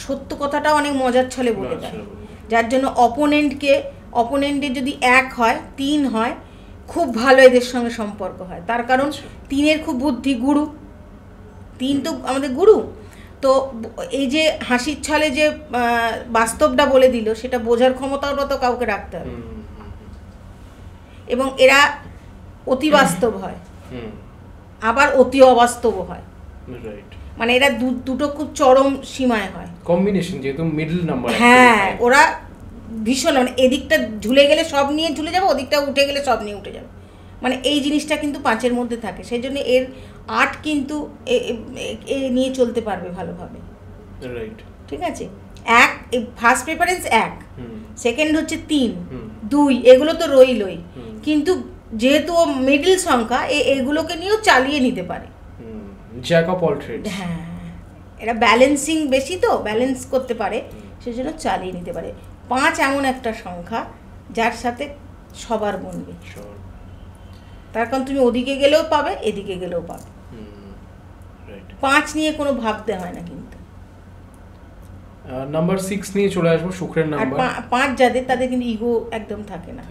সত্য কথাটা অনেক মজার ছলে বলে দেয়, যার জন্য অপোনেন্টের যদি 1 হয়, 3 হয়, খুব ভালো এদের সঙ্গে সম্পর্ক হয়। তার কারণ 3-এর খুব বুদ্ধি, গুরু, 3 তো আমাদের গুরু। তো এই যে হাসির ছলে যে বাস্তবটা বলে দিল, সেটা বোঝার ক্ষমতাও তো কাউকে রাখতে হবে। এবং এরা অতি বাস্তব হয়, আবার অতি অবাস্তবও হয়, মানে এরা দুটো খুব চরম সীমায় হয়, কম্বিনেশন, যেহেতু মিডল নাম্বার। হ্যাঁ, ওরা ভীষণ, মানে এদিকটা ঝুলে গেলে সব নিয়ে ঝুলে যাবে, ওদিকটা উঠে গেলে সব নিয়ে উঠে যাবে, মানে এই জিনিসটা কিন্তু 5-এর মধ্যে থাকে। সেই জন্য এর 8 কিন্তু এ নিয়ে চলতে পারবে ভালোভাবে, ঠিক আছে? ফার্স্ট প্রেফারেন্স 1, সেকেন্ড হচ্ছে 3, 2, এগুলো তো রইলই, কিন্তু যেহেতু ও মিডল সংখ্যা, এগুলোকে নিয়েও চালিয়ে নিতে পারে। Jack of all trades. হ্যাঁ, এরা ব্যালেন্সিং বেশি, তো ব্যালেন্স করতে পারে, সেজন্য চালিয়ে নিতে পারে। 5 এমন একটা সংখ্যা যার সাথে সবার বনবে, তার কারণ তুমি ওদিকে গেলেও পাবে, এদিকে গেলেও পাবে। 5 নিয়ে কোনো ভাবতে হয় না। কিন্তু নাম্বার 6 নিয়ে চলে আসবো, শুক্রের নাম্বার। 5 যাদের, তাদের কিন্তু ইগো একদম থাকে না,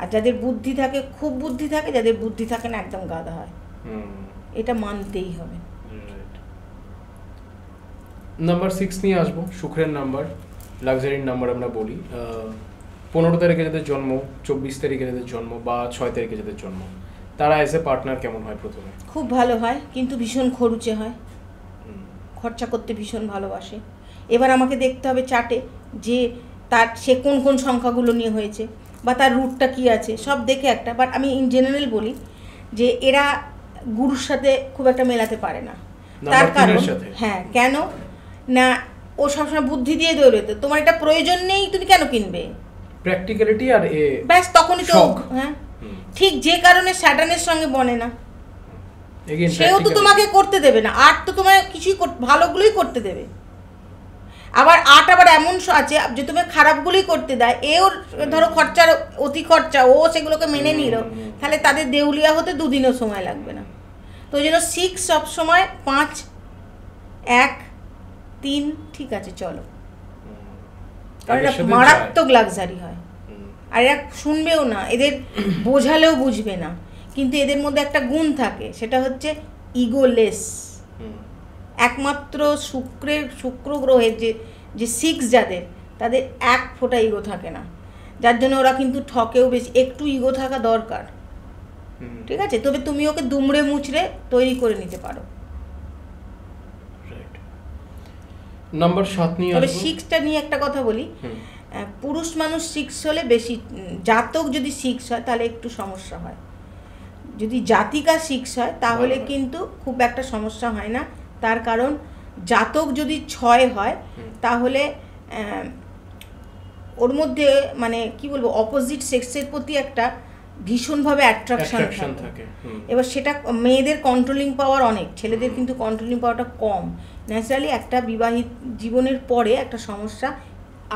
আর যাদের বুদ্ধি থাকে, খুব বুদ্ধি থাকে, যাদের বুদ্ধি থাকে না একদম গাধা হয়, এটা মানতেই হবে। নাম্বার 6 নিয়ে আসবো, শুক্রের নাম্বার, লাক্সারির নাম্বার আমরা বলি। 15 তারিখে যাদের জন্ম, 24 তারিখে যাদের জন্ম, বা 6 তারিখে যাদের জন্ম, তারা এজ এ পার্টনার কেমন হয়? প্রথমে খুব ভালো হয়, কিন্তু ভীষণ খরুচে হয়, খরচা করতে ভীষণ ভালোবাসে। এবার আমাকে দেখতে হবে চার্টে যে সে কোন কোন সংখ্যাগুলো নিয়ে হয়েছে, বা তার রুটটা কি আছে, সব দেখে একটা। বাট আমি ইন জেনারেল বলি যে এরা গুরুর সাথে খুব একটা মেলাতে পারে না। তার কারণ, হ্যাঁ, কেন না, ও সবসময় বুদ্ধি দিয়ে দৌড়েতে, তোমার এটা প্রয়োজন নেই, তুমি কেন কিনবে, প্র্যাকটিক্যালিটি, আর ব্যাস, তখনই তো। হ্যাঁ, ঠিক যে কারণে স্যাটার্নের সঙ্গে বনে না, সেও তো তোমাকে করতে দেবে না। 8 তো তোমার কিছুই ভালোগুলোই করতে দেবে, আবার 8 আবার এমন আছে যে তুমি খারাপগুলোই করতে দেয়। এও ধরো খরচার অতি খরচা, ও সেগুলোকে মেনে নিল, তাহলে তাদের দেউলিয়া হতে 2 দিনও সময় লাগবে না। তো ওই জন্য 6 সবসময় 5, 1, 3, ঠিক আছে চলো, কারণ এটা মারাত্মক লাক্সারি হয়, আর এরা শুনবেও না, এদের বোঝালেও বুঝবে না। কিন্তু এদের মধ্যে একটা গুণ থাকে, সেটা হচ্ছে ইগোলেস। একমাত্র শুক্র গ্রহের যে 6 যাদের, তাদের 1 ফোঁটা ইগো থাকে না, যার জন্য ওরা কিন্তু ঠকেও বেশি। একটু ইগো থাকা দরকার, ঠিক আছে? তবে তুমি ওকে দুমড়ে মুচড়ে তৈরি করে নিতে পারো। নাম্বার 7 নিয়ে, তবে 6টা নিয়ে একটা কথা বলি, পুরুষ মানুষ 6 হলে বেশি, জাতক যদি 6 হয় তাহলে একটু সমস্যা হয়, যদি জাতিকা 6 হয় তাহলে কিন্তু খুব একটা সমস্যা হয় না। তার কারণ জাতক যদি 6 হয় তাহলে ওর মধ্যে মানে কি বলবো, অপোজিট সেক্সের প্রতি একটা ভীষণভাবে অ্যাট্রাকশন থাকে। এবার সেটা মেয়েদের কন্ট্রোলিং পাওয়ার অনেক, ছেলেদের কিন্তু কন্ট্রোলিং পাওয়ারটা কম। ন্যাচারালি একটা বিবাহিত জীবনের পরে একটা সমস্যা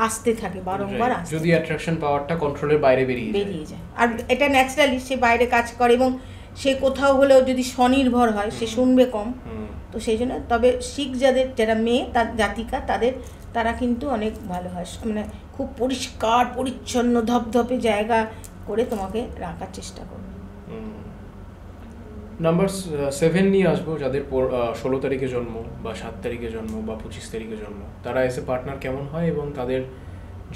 আসতে থাকে, বারংবার আসতে, যদি অ্যাট্রাকশন পাওয়ারটা কন্ট্রোলের বাইরে বেরিয়ে যায়। আর এটা ন্যাচারালি সে বাইরে কাজ করে এবং সে কোথাও হলেও যদি স্বনির্ভর হয় সে শুনবে কম। তো সেই জন্য তবে শিখ যারা মেয়ে তার জাতিকা তারা কিন্তু অনেক ভালো হয়, মানে খুব পরিষ্কার পরিচ্ছন্ন ধপধপে জায়গা করে তোমাকে রাখার চেষ্টা করবে। নাম্বার 7 নিয়ে আসবো, যাদের 16 তারিখে জন্ম বা 7 তারিখে জন্ম বা 25 তারিখে জন্ম, তারা এসে পার্টনার কেমন হয় এবং তাদের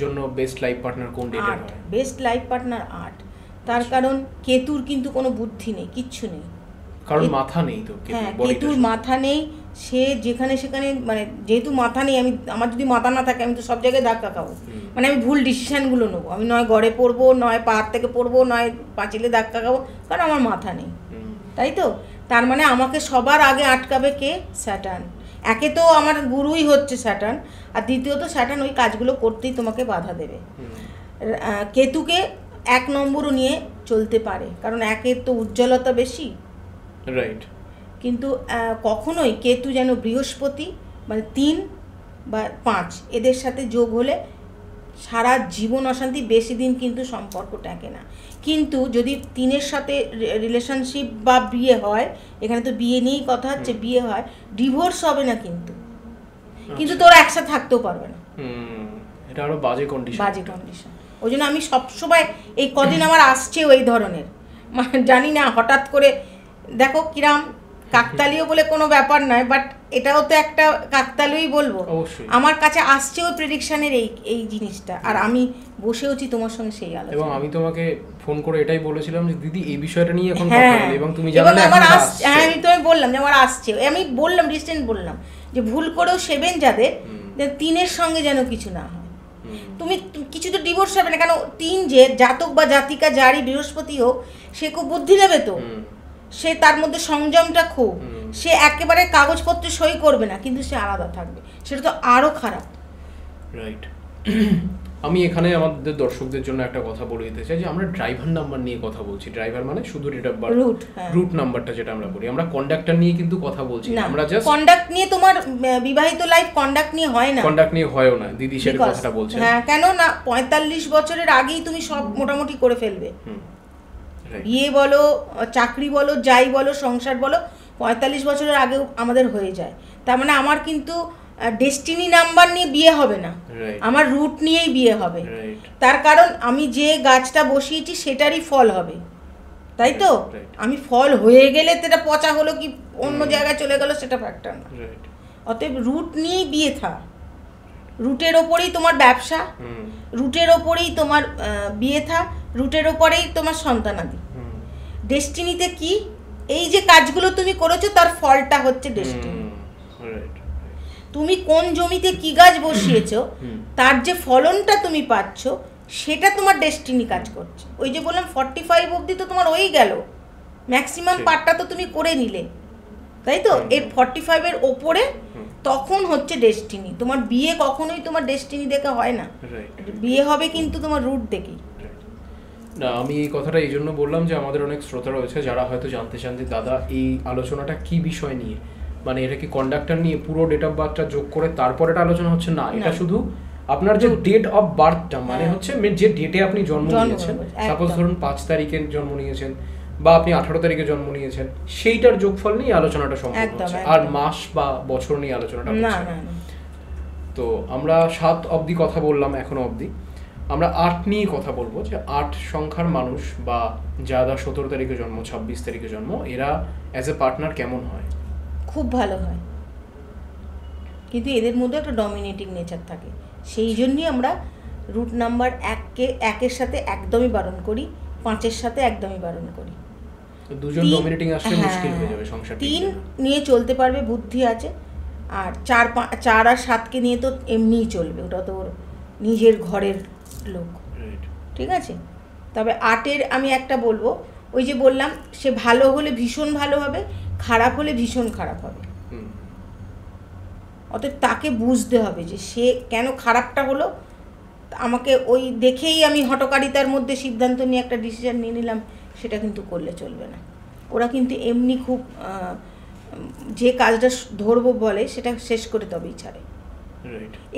জন্য বেস্ট লাইফ পার্টনার কোন ডেটে হয়? Best life partner 8। তার কারণ কেতুর কিন্তু কোনো বুদ্ধি নেই, কিচ্ছু নেই, কারণ মাথা নেই তো। হ্যাঁ, কেতুর মাথা নেই, সে যেখানে সেখানে মানে যেহেতু মাথা নেই, আমার যদি মাথা না থাকে আমি তো সব জায়গায় ধাক্কা খাবো, মানে আমি ভুল ডিসিশানগুলো নেবো, আমি নয় গড়ে পড়বো, নয় পাহাড় থেকে পড়বো, নয় পাঁচিলে ধাক্কা খাবো, কারণ আমার মাথা নেই, তাই তো? তার মানে আমাকে সবার আগে আটকাবে কে? স্যাটার্ন। একে তো আমার গুরুই হচ্ছে স্যাটার্ন, আর দ্বিতীয়ত স্যাটার্ন ওই কাজগুলো করতেই তোমাকে বাধা দেবে। কেতুকে 1 নম্বরও নিয়ে চলতে পারে, কারণ একের তো উজ্জ্বলতা বেশি, রাইট। কিন্তু কখনোই কেতু যেন বৃহস্পতি মানে 3 বা 5 এদের সাথে যোগ হলে সারা জীবন অশান্তি, বেশি দিন কিন্তু সম্পর্ক টেকে না। কিন্তু যদি 3-এর সাথে রিলেশনশিপ বা বিয়ে হয়, এখানে তো বিয়ে নিয়েই কথা হচ্ছে, বিয়ে হয়, ডিভোর্স হবে না কিন্তু, কিন্তু তোরা একসাথে থাকতেও পারবে না। এটা আরো বাজে কন্ডিশন। ওই জন্য আমি সবসময় এই কদিন আমার আসছে ওই ধরনের, মানে জানি না হঠাৎ করে, দেখো কিরাম কাকতালীয় বলে কোনো ব্যাপার নয়, বাট এটাও তো একটা কাকতালীয়ই বলবো। আমার কাছে আসছে ওই প্রেডিকশনের এই জিনিসটা, আর আমি বসেওছি তোমার সঙ্গে সেই আলোচনা, এবং আমি তোমাকে ফোন করে এটাই বলেছিলাম যে দিদি এই বিষয়টা নিয়ে এখন কথা বলি, এবং তুমি জানলে আমার আসছে। হ্যাঁ, আমি তোমায় বললাম যে আমার আসছে, আমি বললাম রিসেন্ট বললাম যে ভুল করেও 7 যাদের 3-এর সঙ্গে যেন কিছু না হয়। তুমি কিছু তো ডিভোর্স হবে না, কেন 3 যে জাতক বা জাতিকা যারই বৃহস্পতি হোক, সে খুব বুদ্ধি নেবে তো, সে তার মধ্যে সংযমটা খুব, সে একেবারে কাগজপত্রে সই করবে না, কিন্তু সে আলাদা থাকবে, সেটা তো আরো খারাপ। রাইট। আমি এখানে আমাদের দর্শকদের জন্য একটা কথা বলে দিতে চাই যে আমরা ড্রাইভার নাম্বার নিয়ে কথা বলছি। ড্রাইভার মানে শুধু ডেট অফ বার্থ, রুট নাম্বারটা যেটা আমরা বলি, আমরা কন্ডাক্টর নিয়ে কিন্তু কথা বলছি না। আমরা জাস্ট কন্ডাক্ট নিয়ে, তোমার বিবাহিত লাইফ কন্ডাক্ট নিয়ে হয় না, কন্ডাক্ট নিয়ে হয়ও না দিদি, সেটা কথাটা বলছেন। হ্যাঁ, কেন না 45 বছরের আগেই তুমি সব মোটামুটি করে ফেলবে, বিয়ে বলো, চাকরি বলো, যাই বলো, সংসার বলো, 45 বছরের আগে আমাদের হয়ে যায়। তার মানে আমার কিন্তু ডেস্টিনি নাম্বার নিয়ে বিয়ে হবে না, আমার রুট নিয়েই বিয়ে হবে। তার কারণ আমি যে গাছটা বসিয়েছি সেটারই ফল হবে, তাই তো? আমি ফল হয়ে গেলে সেটা পচা হলো কি অন্য জায়গায় চলে গেল সেটা ফ্যাক্টর না। অতএব রুট নিয়েই বিয়ে থা, রুটের ওপরেই তোমার ব্যবসা, রুটের ওপরেই তোমার বিয়ে থা, রুটের ওপরেই তোমার সন্তানাদি। ডেস্টিনিতে কি, এই যে কাজগুলো তুমি করেছো তার ফলটা হচ্ছে ডেস্টিনি। তুমি কোন জমিতে কি গাছ বসিয়েছো তার যে ফলনটা তুমি পাচ্ছ সেটা তোমার ডেস্টিনি কাজ করছে। ওই যে বললাম 45 অবধি তো তোমার হয়েই গেল, ম্যাক্সিমাম পার্টটা তো তুমি করে নিলে, তাই তো? এর 45 এর ওপরে তখন হচ্ছে ডেস্টিনি। তোমার বিয়ে কখনোই তোমার ডেস্টিনি দেখে হয় না, বিয়ে হবে কিন্তু তোমার রুট দেখেই। না, আমি এই কথাটা এই জন্য বললাম যে আমাদের অনেক শ্রোতা রয়েছে যারা হয়তো জানতে চান যে দাদা এই আলোচনাটা কি বিষয় নিয়ে, মানে এটা কি কন্ডাক্টর নিয়ে পুরো ডেট অফ বার্থটা যোগ করে তারপর এটা আলোচনা হচ্ছে? না, এটা শুধু আপনার যে ডেট অফ বার্থটা, মানে হচ্ছে যে ডেটে আপনি জন্ম নিয়েছেন, সাপোজ ধরুন 5 তারিখে জন্ম নিয়েছেন বা আপনি 18 তারিখে জন্ম নিয়েছেন, সেইটার যোগফল নিয়ে আলোচনাটা সম্পূর্ণ হচ্ছে, আর মাস বা বছর নিয়ে আলোচনাটা হচ্ছে না। তো আমরা 7 অবধি কথা বললাম এখনো অবধি, আমরা 8 নিয়ে কথা বলবো যে 8 সংখ্যার মানুষ বা যারা 17 তারিখে জন্ম, 26 তারিখে জন্ম, এরা অ্যাজ এ পার্টনার কেমন হয়? খুব ভালো হয়, কিন্তু এদের মধ্যে একটা ডমিনেটিং নেচার থাকে, সেই জন্যই আমরা রুট নাম্বার 1-এর সাথে একদমই বারণ করি, 5-এর সাথে একদমই বারণ করি। দুজন ডমিনেটিং আসলে মুশকিল হয়ে যাবে সংসার। 3 নিয়ে চলতে পারবে, বুদ্ধি আছে, আর 4 আর 7কে নিয়ে তো এমনিই চলবে, ওটা তো নিজের ঘরের লোক, রাইট। ঠিক আছে। তবে 8-এর আমি একটা বলবো, ওই যে বললাম সে ভালো হলে ভীষণ ভালো হবে, খারাপ হলে ভীষণ খারাপ হবে। অতএব তাকে বুঝতে হবে যে সে কেন খারাপটা হলো। আমাকে ওই দেখেই আমি হঠকারিতার মধ্যে সিদ্ধান্ত নিয়ে একটা ডিসিশন নিয়ে নিলাম, সেটা কিন্তু করলে চলবে না। ওরা কিন্তু এমনি খুব যে কাজটা ধরবো বলে সেটা শেষ করে তবেই ছাড়ে।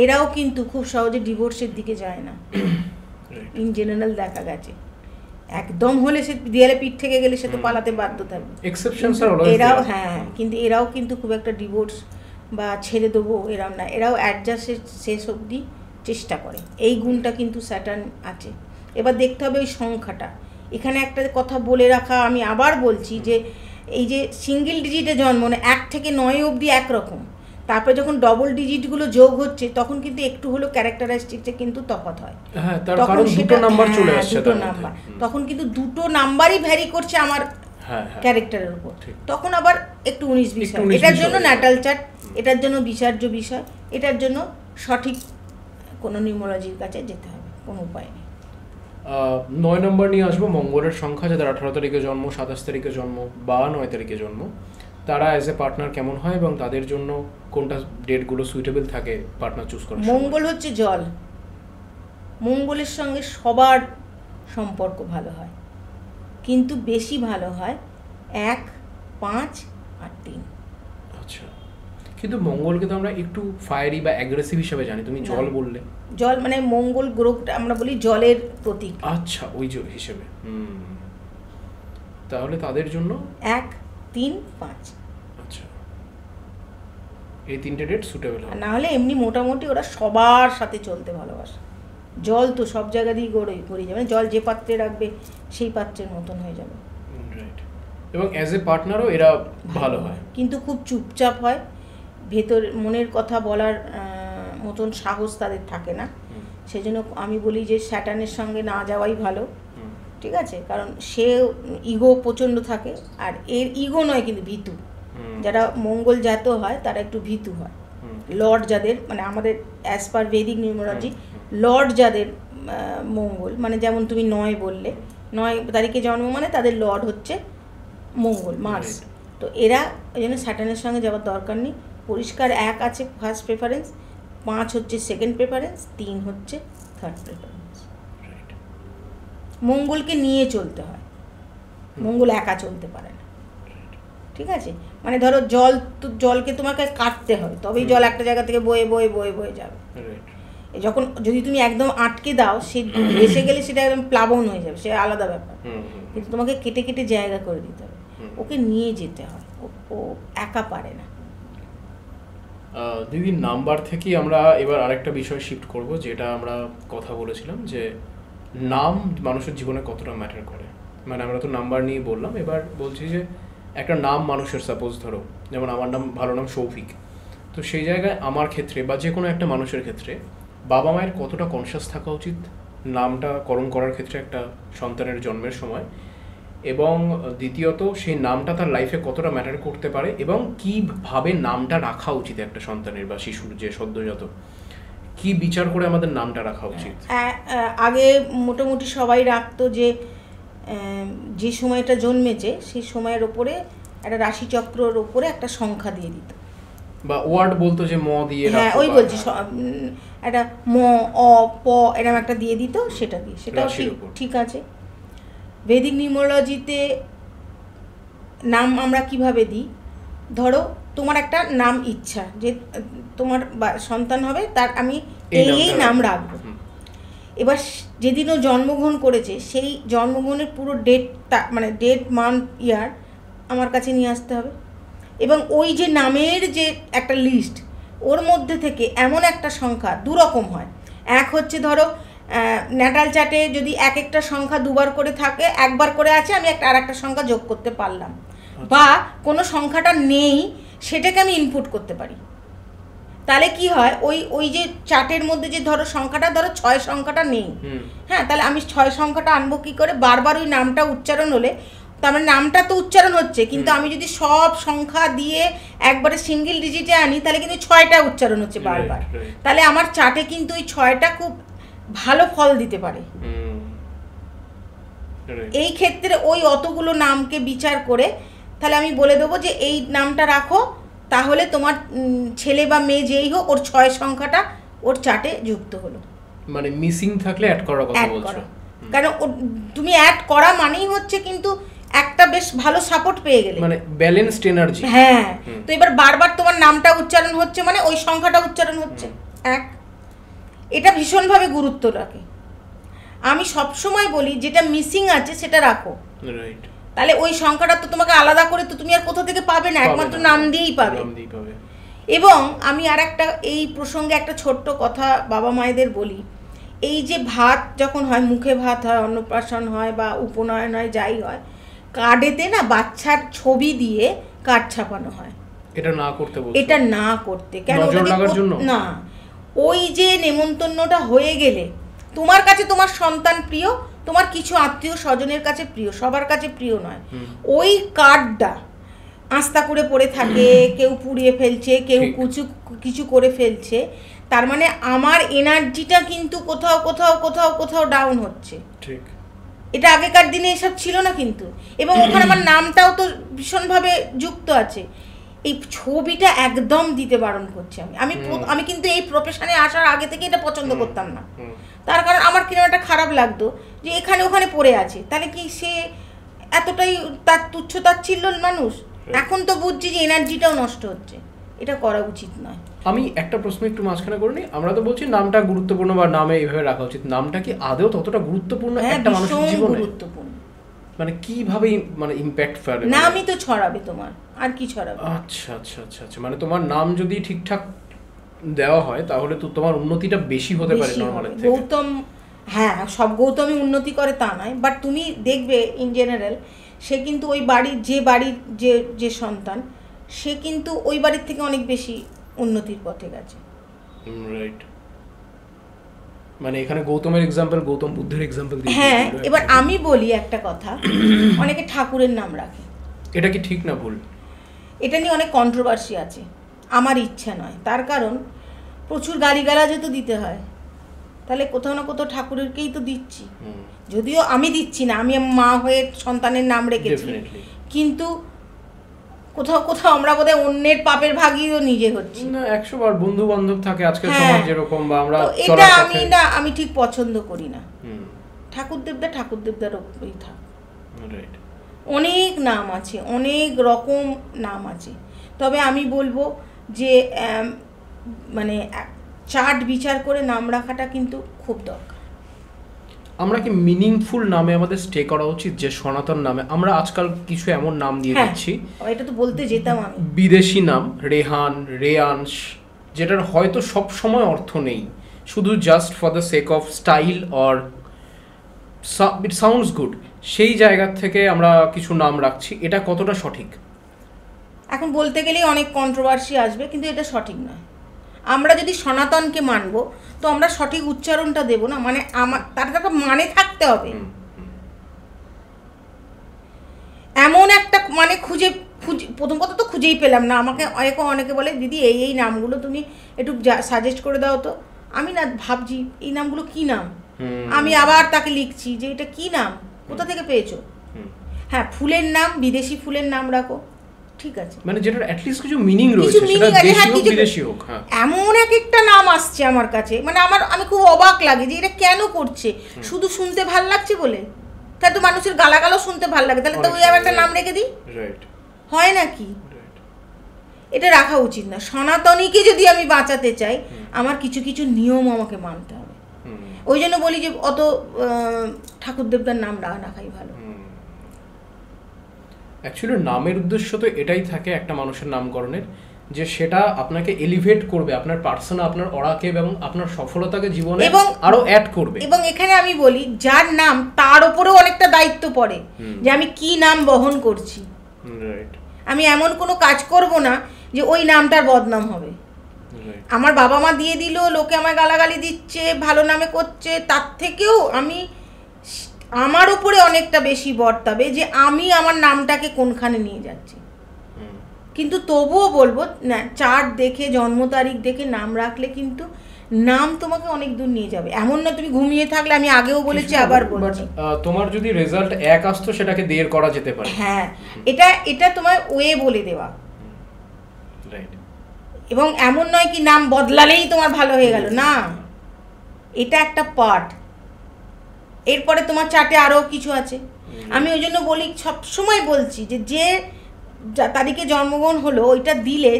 এরাও কিন্তু খুব সহজে ডিভোর্সের দিকে যায় না, ইন জেনারেল দেখা গেছে। একদম হলে সে দেয়ালে পিঠ থেকে গেলে সে তো পালাতে বাধ্য থাকবে। এরাও কিন্তু এরাও কিন্তু খুব একটা ডিভোর্স বা ছেড়ে দেবো এরাও না, এরাও অ্যাডজাস্টের শেষ অবধি চেষ্টা করে। এই গুণটা কিন্তু স্যাটার্ন আছে। এবার দেখতে হবে ওই সংখ্যাটা। এখানে একটা কথা বলে রাখা, আমি আবার বলছি যে এই যে সিঙ্গেল ডিজিটে জন্ম, মানে 1 থেকে 9 অবধি একরকম, তারপরে যখন ডবল ডিজিটগুলো যোগ হচ্ছে তখন কিন্তু একটু হলো ক্যারেক্টারিস্টিক্সে কিন্তু তফাৎ হয়। তখন দুটো নাম্বার চলে আসছে, দুটো নাম্বার, তখন কিন্তু দুটো নাম্বারই ভ্যারি করছে আমার ক্যারেক্টারের উপর। তখন আবার একটু 19-20 হয়। এটার জন্য ন্যাটাল চার্ট, এটার জন্য বিচার্য বিষয়, এটার জন্য সঠিক কোনো নিউমোলজির কাছে যেতে হবে, কোনো উপায় নেই। 9 নম্বর নিয়ে আসবো, মঙ্গলের সংখ্যা, যাদের 18 তারিখে জন্ম, 27 তারিখে জন্ম বা 9 তারিখে জন্ম, তারা অ্যাজ এ পার্টনার কেমন হয় এবং তাদের জন্য কোনটা ডেটগুলো সুইটেবল থাকে পার্টনার চুজ করার? মঙ্গল হচ্ছে জল, মঙ্গলের সঙ্গে সবার সম্পর্ক ভালো হয়, কিন্তু বেশি ভালো হয় 1, 5 আর 3। আচ্ছা, কিন্তু মঙ্গলকে তো আমরা একটু ফায়ারি বা অ্যাগ্রেসিভ হিসেবে জানি, তুমি জল বললে। জল মানে মঙ্গল গ্রহটা আমরা বলি জলের প্রতীক। আচ্ছা, ওই যে হিসেবে। তাহলে তাদের জন্য 1, 3, 5। আচ্ছা, এই 3টে ডেট সুটেবল হয়। না হলে এমনি মোটামুটি ওরা সবার সাথে চলতে ভালোবাসে। জল তো সব জায়গা দিয়ে গড়ে যাবে, জল যে পাত্রে রাখবে সেই পাত্রের মতন হয়ে যাবে। রাইট। এবং অ্যাজ এ পার্টনারও এরা ভালো হয়, কিন্তু খুব চুপচাপ হয়, ভেতর মনের কথা বলার মতন সাহস তাদের থাকে না। সেজন্য আমি বলি যে স্যাটার্নের সঙ্গে না যাওয়াই ভালো, ঠিক আছে। কারণ সে ইগো প্রচণ্ড থাকে, আর এর ইগো নয় কিন্তু ভীতু। যারা মঙ্গল জাত হয় তারা একটু ভীতু হয়। লর্ড যাদের, মানে আমাদের অ্যাজ পার ভেদিক নিউমোলজি লর্ড যাদের মঙ্গল, মানে যেমন তুমি 9 বললে, 9 তারিখে জন্ম মানে তাদের লর্ড হচ্ছে মঙ্গল, মার্স। তো এরা ওই জন্য স্যাটার্নের সঙ্গে যাওয়ার দরকার নেই। পরিষ্কার 1 আছে ফার্স্ট প্রেফারেন্স, 5 হচ্ছে সেকেন্ড প্রেফারেন্স, 3 হচ্ছে থার্ড প্রেফারেন্স। মঙ্গলকে নিয়ে চলতে হয়, মঙ্গল একা চলতে পারে না, ঠিক আছে। মানে ধরো জল, তো জলকে তোমাকে কাটতে হবে, তবেই জল একটা জায়গা থেকে বয়ে বয়ে বয়ে বয়ে যাবে। যখন যদি তুমি একদম আটকে দাও, সে এসে গেলে সেটা একদম প্লাবন হয়ে যাবে, সে আলাদা ব্যাপার। কিন্তু তোমাকে কেটে কেটে জায়গা করে দিতে হবে, ওকে নিয়ে যেতে হয়, ও একা পারে না। দিদি, নাম্বার থেকে আমরা এবার আরেকটা বিষয় শিফট করব, যেটা আমরা কথা বলেছিলাম যে নাম মানুষের জীবনে কতটা ম্যাটার করে। মানে আমরা তো নাম্বার নিয়ে বললাম, এবার বলছি যে একটা নাম মানুষের, সাপোজ ধরো যেমন আমার নাম, ভালো নাম শৌভিক, তো সেই জায়গায় আমার ক্ষেত্রে বা যে কোনো একটা মানুষের ক্ষেত্রে বাবা মায়ের কতটা কনসিয়াস থাকা উচিত নামটা করণ করার ক্ষেত্রে একটা সন্তানের জন্মের সময়, এবং দ্বিতীয়ত সেই নামটা তার লাইফে কতটা ম্যাটার করতে পারে, এবং কীভাবে নামটা রাখা উচিত একটা সন্তানের বা শিশুর যে সদ্যজাত, কি বিচার করে আমাদের নামটা রাখা উচিত? আগে মোটামুটি সবাই রাখতো যে যে সময়টা জন্মেছে সেই সময়ের ওপরে একটা রাশিচক্রের ওপরে একটা সংখ্যা দিয়ে দিত, বা ওয়ার্ড বলতো যে ম দিয়ে, হ্যাঁ ওই বলছি, একটা ম, অ, প এরকম একটা দিয়ে দিত, সেটা দিয়ে, সেটাও ঠিক আছে। ভেদিক নিউমোলজিতে নাম আমরা কিভাবে দিই, ধরো তোমার একটা নাম ইচ্ছা যে তোমার সন্তান হবে, তার আমি এই নাম রাখবো। এবার যেদিনও জন্মগ্রহণ করেছে সেই জন্মগ্রহণের পুরো ডেটটা, মানে ডেট, মান্থ, ইয়ার আমার কাছে নিয়ে আসতে হবে, এবং ওই যে নামের যে একটা লিস্ট, ওর মধ্যে থেকে এমন একটা সংখ্যা 2 রকম হয়। এক হচ্ছে ধরো ন্যাটাল চার্টে যদি এক একটা সংখ্যা 2বার করে থাকে, 1বার করে আছে, আমি আর একটা সংখ্যা যোগ করতে পারলাম, বা কোনো সংখ্যাটা নেই সেটাকে আমি ইনপুট করতে পারি। তাহলে কি হয়, ওই যে চার্টের মধ্যে যে ধরো সংখ্যাটা, ধরো 6 সংখ্যাটা নেই, হ্যাঁ, তাহলে আমি 6 সংখ্যাটা আনবো কি করে? বারবার ওই নামটা উচ্চারণ হলে, তার মানে নামটা তো উচ্চারণ হচ্ছে, কিন্তু আমি যদি সব সংখ্যা দিয়ে একবারে সিঙ্গেল ডিজিটে আনি, তাহলে কিন্তু 6টা উচ্চারণ হচ্ছে বারবার। তাহলে আমার চার্টে কিন্তু ওই 6টা খুব ভালো ফল দিতে পারে। Right. এই ক্ষেত্রে ওই অতগুলো নামকে বিচার করে তাহলে আমি বলে দেবো যে এই নামটা রাখো, তাহলে তোমার ছেলে বা মেয়ে যেই হোক ওর 6 সংখ্যাটা ওর চার্টে যুক্ত হলো। মানে মিসিং থাকলে অ্যাড করার কথা অ্যাড বলছো। করা, কারণ তুমি অ্যাড করা মানেই হচ্ছে কিন্তু একটা বেশ ভালো সাপোর্ট পেয়ে গেলে, মানে ব্যালেন্সড এনার্জি। হ্যাঁ। তো এবার বারবার তোমার নামটা উচ্চারণ হচ্ছে মানে ওই সংখ্যাটা উচ্চারণ হচ্ছে এক, এটা ভীষণভাবে গুরুত্ব রাখে। আমি সবসময় বলি যেটা মিসিং আছে সেটা রাখো, রাইট। তাহলে ওই সংখ্যাটা তো তোমাকে আলাদা করে তো তুমি আর কোথা থেকে পাবে না, একমাত্র নাম দিয়েই পাবে। এবং আমি আর একটা এই প্রসঙ্গে একটা ছোট্ট কথা বাবা মায়েদের বলি, এই যে ভাত যখন হয়, মুখে ভাত হয়, অন্নপ্রাশন হয় বা উপনয়ন হয়, যাই হয়, কার্ডেতে না বাচ্চার ছবি দিয়ে কার্ড ছাপানো হয়। এটা না করতে বলছো? এটা না করতে কেন? নজর লাগার জন্য না, ওই যে নেমন্তন্নটা হয়ে গেলে তোমার কাছে তোমার সন্তান প্রিয়, তোমার কিছু আত্মীয় স্বজনের কাছে প্রিয়, সবার কাছে প্রিয় নয়। ওই কার্ডটা আস্তা করে পড়ে থাকে, কেউ পুড়িয়ে ফেলছে, কেউ কিছু করে ফেলছে, তার মানে আমার এনার্জিটা কিন্তু কোথাও কোথাও কোথাও কোথাও ডাউন হচ্ছে। ঠিক। এটা আগেকার দিনে এসব ছিল না কিন্তু, এবং ওখানে আমার নামটাও তো ভীষণভাবে যুক্ত আছে। এই ছবিটা একদম দিতে বারণ করছি আমি কিন্তু এই প্রফেশনে আসার আগে থেকে এটা পছন্দ করতাম না, তার কারণ আমার কিরকম একটা খারাপ লাগতো যে এখানে ওখানে পড়ে আছে, তাহলে কি সে এতটাই তার তুচ্ছ তাচ্ছিল্য মানুষ। এখন তো বুঝছি যে এনার্জিটাও নষ্ট হচ্ছে, এটা করা উচিত নয়। আমি একটা প্রশ্ন একটু মাঝখানে করে নিই। আমরা তো বলছি নামটা গুরুত্বপূর্ণ বা নামে এইভাবে রাখা উচিত, নামটা কি আদৌ ততটা গুরুত্বপূর্ণ একটা মানুষের জীবনে? গুরুত্বপূর্ণ। মানে কিভাবে মানে ইমপ্যাক্ট ফেলে? নামই তো ছড়াবে তোমার, আর কি ছড়াবে? আচ্ছা আচ্ছা আচ্ছা আচ্ছা, মানে তোমার নাম যদি ঠিকঠাক দেওয়া হয় তাহলে তো তোমার উন্নতিটা বেশি হতে পারে নরমালের থেকে। গৌতম, হ্যাঁ, সব গৌতমই উন্নতি করে তা নয়, বাট তুমি দেখবে ইন জেনারেল সে কিন্তু ওই বাড়ির যে সন্তান, সে কিন্তু ওই বাড়ির থেকে অনেক বেশি উন্নতির পথে গেছে। রাইট। মানে এখানে গৌতমের এক্সাম্পল, গৌতম বুদ্ধের এক্সাম্পল দিই। হ্যাঁ, এবার আমি বলি একটা কথা, অনেকে ঠাকুরের নাম রাখে, এটা কি ঠিক না ভুল? এটা নিয়ে অনেক কন্ট্রোভার্সি আছে। আমার ইচ্ছা নয়, তার কারণ প্রচুর গালিগালাজও তো দিতে হয়, তাহলে কোথাও না কোথাও ঠাকুরেরকেই তো দিচ্ছি। যদিও আমি দিচ্ছি না, আমি মা হয়ে সন্তানের নাম রেখেছি, কিন্তু কোথাও কোথাও আমরা বোধহয় অন্যের পাপের ভাগীও নিজে হচ্ছি না। 100 বার বন্ধু বান্ধব থাকে আজকের সমাজ যেরকম, বা আমরা এটা আমি ঠিক পছন্দ করি না। ঠাকুর দেবদার ওই থাক। রাইট। অনেক নাম আছে, অনেক রকম নাম আছে, তবে আমি বলবো যে মানে চার্ট বিচার করে নাম রাখাটা কিন্তু খুব দরকার। আমরা কি মিনিংফুল নামে আমাদের স্টে করা উচিত? যে সনাতন নামে আমরা আজকাল কিছু এমন নাম দিয়ে দিচ্ছি, এটা তো বলতে যেতাম আমি, বিদেশি নাম, রেহান, রেয়াংশ, যেটার হয়তো সব সময় অর্থ নেই, শুধু just for the sake of style or it sounds good, সেই জায়গা থেকে আমরা কিছু নাম রাখছি। এটা কতটা সঠিক? এখন বলতে গেলেই অনেক কন্ট্রোভার্সি আসবে, কিন্তু এটা সঠিক নয়। আমরা যদি সনাতনকে মানবো তো আমরা সঠিক উচ্চারণটা দেব না, মানে তার একটা মানে থাকতে হবে। এমন একটা মানে খুঁজে প্রথম কথা তো খুঁজেই পেলাম না। আমাকে অনেকে বলে দিদি এই নামগুলো তুমি একটু সাজেস্ট করে দাও তো। আমি না ভাবছি এই নামগুলো কি নাম, আমি আবার তাকে লিখছি যে এটা কি নাম, কোথা থেকে পেয়েছো। হ্যাঁ, ফুলের নাম, বিদেশি ফুলের নাম রাখো, ঠিক আছে, মানে যেটার অ্যাট লিস্ট কিছু মিনিং রয়েছে, সেটা দেশি হোক বিদেশি হোক। হ্যাঁ, এমন একটা নাম আসছে আমার কাছে, মানে আমি খুব অবাক লাগে যে এটা কেন করছে, শুধু শুনতে ভাল লাগছে বলে। তাই তো মানুষের গালাগালও শুনতে ভাল লাগে, তাহলে তো ওই একটা নাম রেখে দিই, হয় নাকি? এটা রাখা উচিত না। সনাতনীকে যদি আমি বাঁচাতে চাই, আমার কিছু কিছু নিয়ম আমাকে মানতে হবে। ওই জন্য বলি যে অত ঠাকুর দেবতার নাম রাখাই ভালো। অ্যাকচুয়ালি নামের উদ্দেশ্য তো এটাই থাকে একটা মানুষের নামকরণের, যে সেটা আপনাকে এলিভেট করবে, আপনার পার্সোনা, আপনার অরাকে এবং আপনার সফলতাকে জীবনে আরো অ্যাড করবে। এবং এখানে আমি বলি যার নাম তার উপরেও অনেকটা দায়িত্ব পড়ে যে আমি কি নাম বহন করছি। আমি এমন কোনো কাজ করব না যে ওই নামটার বদনাম হবে। আমার বাবা মা দিয়ে দিল, লোকে আমায় গালাগালি দিচ্ছে, ভালো নামে করছে, তার থেকেও আমার উপরে অনেকটা বেশি বর্তাবে যে আমি আমার নামটাকে কোনখানে নিয়ে যাচ্ছি। কিন্তু তবুও বলবো না, চার্ট দেখে, জন্ম তারিখ দেখে নাম রাখলে কিন্তু নাম তোমাকে অনেক দূর নিয়ে যাবে। এমন না তুমি ঘুমিয়ে থাকলে, আমি আগেও বলেছি আবার বলছি, তোমার যদি রেজাল্ট এক আসতো সেটাকে দেড় করা যেতে পারে। হ্যাঁ, এটা তোমার ওয়ে বলে দেওয়া। এবং এমন নয় কি নাম বদলালেই তোমার ভালো হয়ে গেল, না, এটা একটা পার্ট। এরপরে তোমার চার্টে আরও কিছু আছে। আমি ওই জন্য বলি, সবসময় বলছি যে তারিখে জন্মগ্রহণ হলো ওইটা দিলে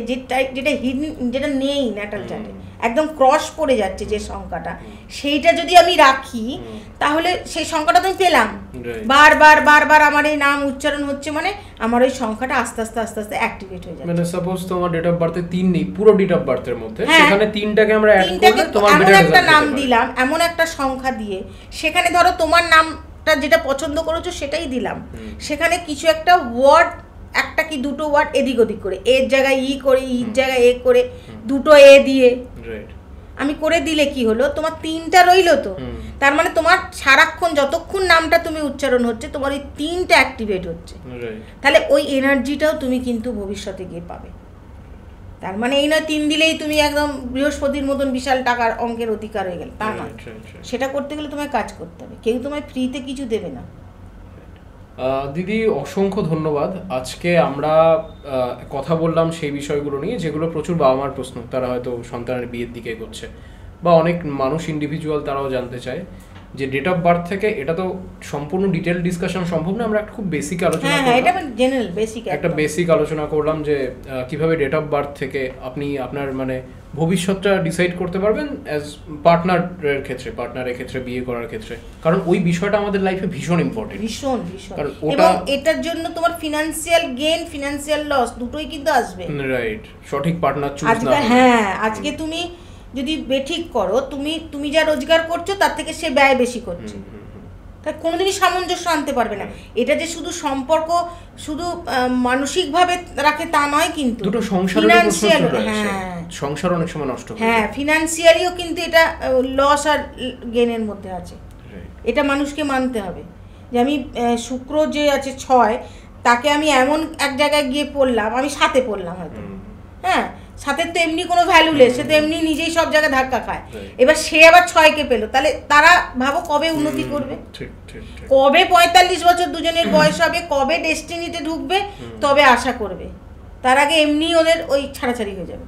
যেটা নেই ন্যাটাল চার্টে, একদম ক্রস পড়ে যাচ্ছে যে সংখ্যাটা, সেইটা যদি আমি রাখি তাহলে সেই সংখ্যাটা তো আমি পেলাম। বারবার আমার এই নাম উচ্চারণ হচ্ছে, মানে আমার ওই সংখ্যাটা আস্তে আস্তে অ্যাক্টিভেট হয়ে যাচ্ছে। মানে সাপোজ তোমার ডেট অফ বার্থে 3 নেই, পুরো ডেট অফ বার্থের মধ্যে সেখানে 3টাকে আমরা অ্যাড করলে তোমার বেটার রেজাল্ট একটা নাম দিলাম, এমন একটা সংখ্যা দিয়ে, সেখানে ধরো তোমার নামটা যেটা পছন্দ করেছো সেটাই দিলাম, সেখানে কিছু একটা ওয়ার্ড, একটা কি দুটো ওয়ার্ড এদিক ওদিক করে, এর জায়গায় ই করে, ইর জায়গায় এ করে, দুটো এ দিয়ে আমি করে দিলে কি হলো, তোমার 3টা রইলো তো। তার মানে তোমার সারাক্ষণ যতক্ষণ নামটা তুমি উচ্চারণ হচ্ছে, তোমার এই 3টা অ্যাক্টিভেট হচ্ছে। তাহলে ওই এনার্জিটাও তুমি কিন্তু ভবিষ্যতে গিয়ে পাবে। তার মানে এই নয় 3 দিলেই তুমি একদম বৃহস্পতির মতন বিশাল টাকার অঙ্কের অধিকার হয়ে গেল, তা নয়। সেটা করতে গেলে তোমায় কাজ করতে হবে, কেউ তোমায় ফ্রিতে কিছু দেবে না। দিদি অসংখ্য ধন্যবাদ। আজকে আমরা কথা বললাম সেই বিষয়গুলো নিয়ে যেগুলো প্রচুর বাবা মার প্রশ্ন, তারা হয়তো সন্তানের বিয়ের দিকে এগোচ্ছে, বা অনেক মানুষ ইন্ডিভিজুয়াল তারাও জানতে চায় যে ডেট অফ বার্থ থেকে। এটা তো সম্পূর্ণ ডিটেল ডিসকাশন সম্ভব না, আমরা একটা খুব বেসিক আলোচনা করলাম। এটা জেনারেল একটা বেসিক আলোচনা করলাম যে কিভাবে ডেট অফ বার্থ থেকে আপনি আপনার মানে ভবিষ্যৎটা ডিসাইড করতে পারবেন অ্যাজ পার্টনারের ক্ষেত্রে বিয়ে করার ক্ষেত্রে, কারণ ওই বিষয়টা আমাদের লাইফে ভীষণ ইম্পর্টেন্ট, ভীষণ। এবং এটার জন্য তোমার ফিনান্সিয়াল গেইন, ফিনান্সিয়াল লস দুটোই কিন্তু আসবে। রাইট, সঠিক পার্টনার চুজ না। হ্যাঁ, আজকে তুমি যদি বেঠিক করো, তুমি যা রোজগার করছো তার থেকে সে ব্যয় বেশি করছে, তাই কোনোদিনই সামঞ্জস্য আনতে পারবে না। এটা যে শুধু সম্পর্ক শুধু মানসিকভাবে রাখে তা নয়, কিন্তু দুটো সংসার অনেক সময় নষ্ট হয়। হ্যাঁ, ফিনান্সিয়ালিও কিন্তু এটা লস আর গেনের মধ্যে আছে। এটা মানুষকে মানতে হবে যে আমি শুক্র যে আছে 6, তাকে আমি এমন এক জায়গায় গিয়ে পড়লাম, আমি 7-এ পড়লাম হয়তো, হ্যাঁ, 7-এর তো এমনি কোনো ভ্যালুলেস, সে তো এমনি নিজেই সব জায়গায় ধাক্কা খায়। এবার সে আবার 6-কে পেলো, তাহলে তারা ভাবো কবে উন্নতি করবে, কবে 45 বছর দুজনের বয়স হবে, কবে ডেস্টিনিতে ঢুকবে, তবে আশা করবে। তার আগে এমনি ওদের ওই ছাড়াছাড়ি হয়ে যাবে।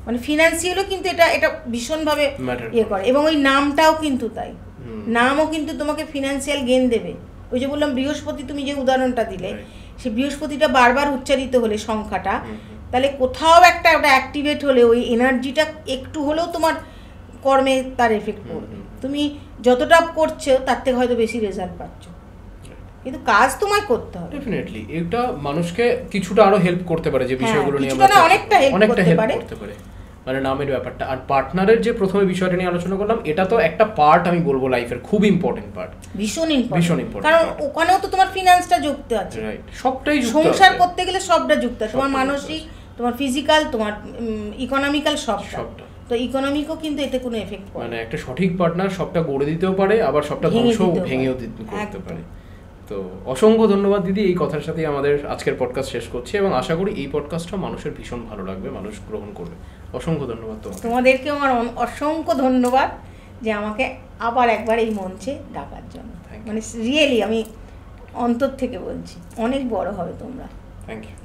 মানে ফিনান্সিয়ালও কিন্তু এটা ভীষণভাবে ইয়ে করে। এবং ওই নামটাও কিন্তু তাই, নামও কিন্তু তোমাকে ফিনান্সিয়াল গেইন দেবে। ওই যে বললাম বৃহস্পতি, তুমি যে উদাহরণটা দিলে, সে বৃহস্পতিটা বারবার উচ্চারিত হলে সংখ্যাটা, তাহলে কোথাও একটা ওটা অ্যাক্টিভেট হলে ওই এনার্জিটা একটু হলেও তোমার কর্মে তার এফেক্ট পড়বে। তুমি যতটা করছো তার থেকে হয়তো বেশি রেজাল্ট পাচ্ছ, কিন্তু কাজ তোমায় করতে হবে। ডেফিনেটলি এটা মানুষকে কিছুটা আরো হেল্প করতে পারে, যে বিষয়গুলো নিয়ে আমরা অনেকটা হেল্প করতে পারে, মানে নামের ব্যাপারটা। আর পার্টনারের যে প্রথমে বিষয়টা নিয়ে আলোচনা করলাম, এটা তো একটা পার্ট, আমি বলবো লাইফের খুব ইম্পর্টেন্ট পার্ট, ভীষণ ইম্পর্টেন্ট। কারণ ওখানেও তো তোমার ফিনান্সটা যুক্ত আছে, রাইট, সবটাই যুক্ত আছে। সংসার করতে গেলে সবটা যুক্ত আছে, তোমার মানসিক, তোমার ফিজিক্যাল, তোমার ইকোনমিক্যাল, সবটা। তো ইকোনমিকও কিন্তু এতে কোনো এফেক্ট পড়ে, মানে একটা সঠিক পার্টনার সবটা গড়ে দিতেও পারে, আবার সবটা ভেঙেও করতে পারে। তো অসংখ্য ধন্যবাদ দিদি, এই কথার সাথে আমাদের আজকের পডকাস্ট শেষ করছি, এবং আশা করি এই পডকাস্টটা মানুষের ভীষণ ভালো লাগবে, মানুষ গ্রহণ করবে। অসংখ্য ধন্যবাদ তোমাদেরকে, আমার অসংখ্য ধন্যবাদ যে আমাকে আবার একবার এই মঞ্চে ডাকার জন্য। মানে রিয়েলি আমি অন্তর থেকে বলছি, অনেক বড় হবে তোমরা। Thank you.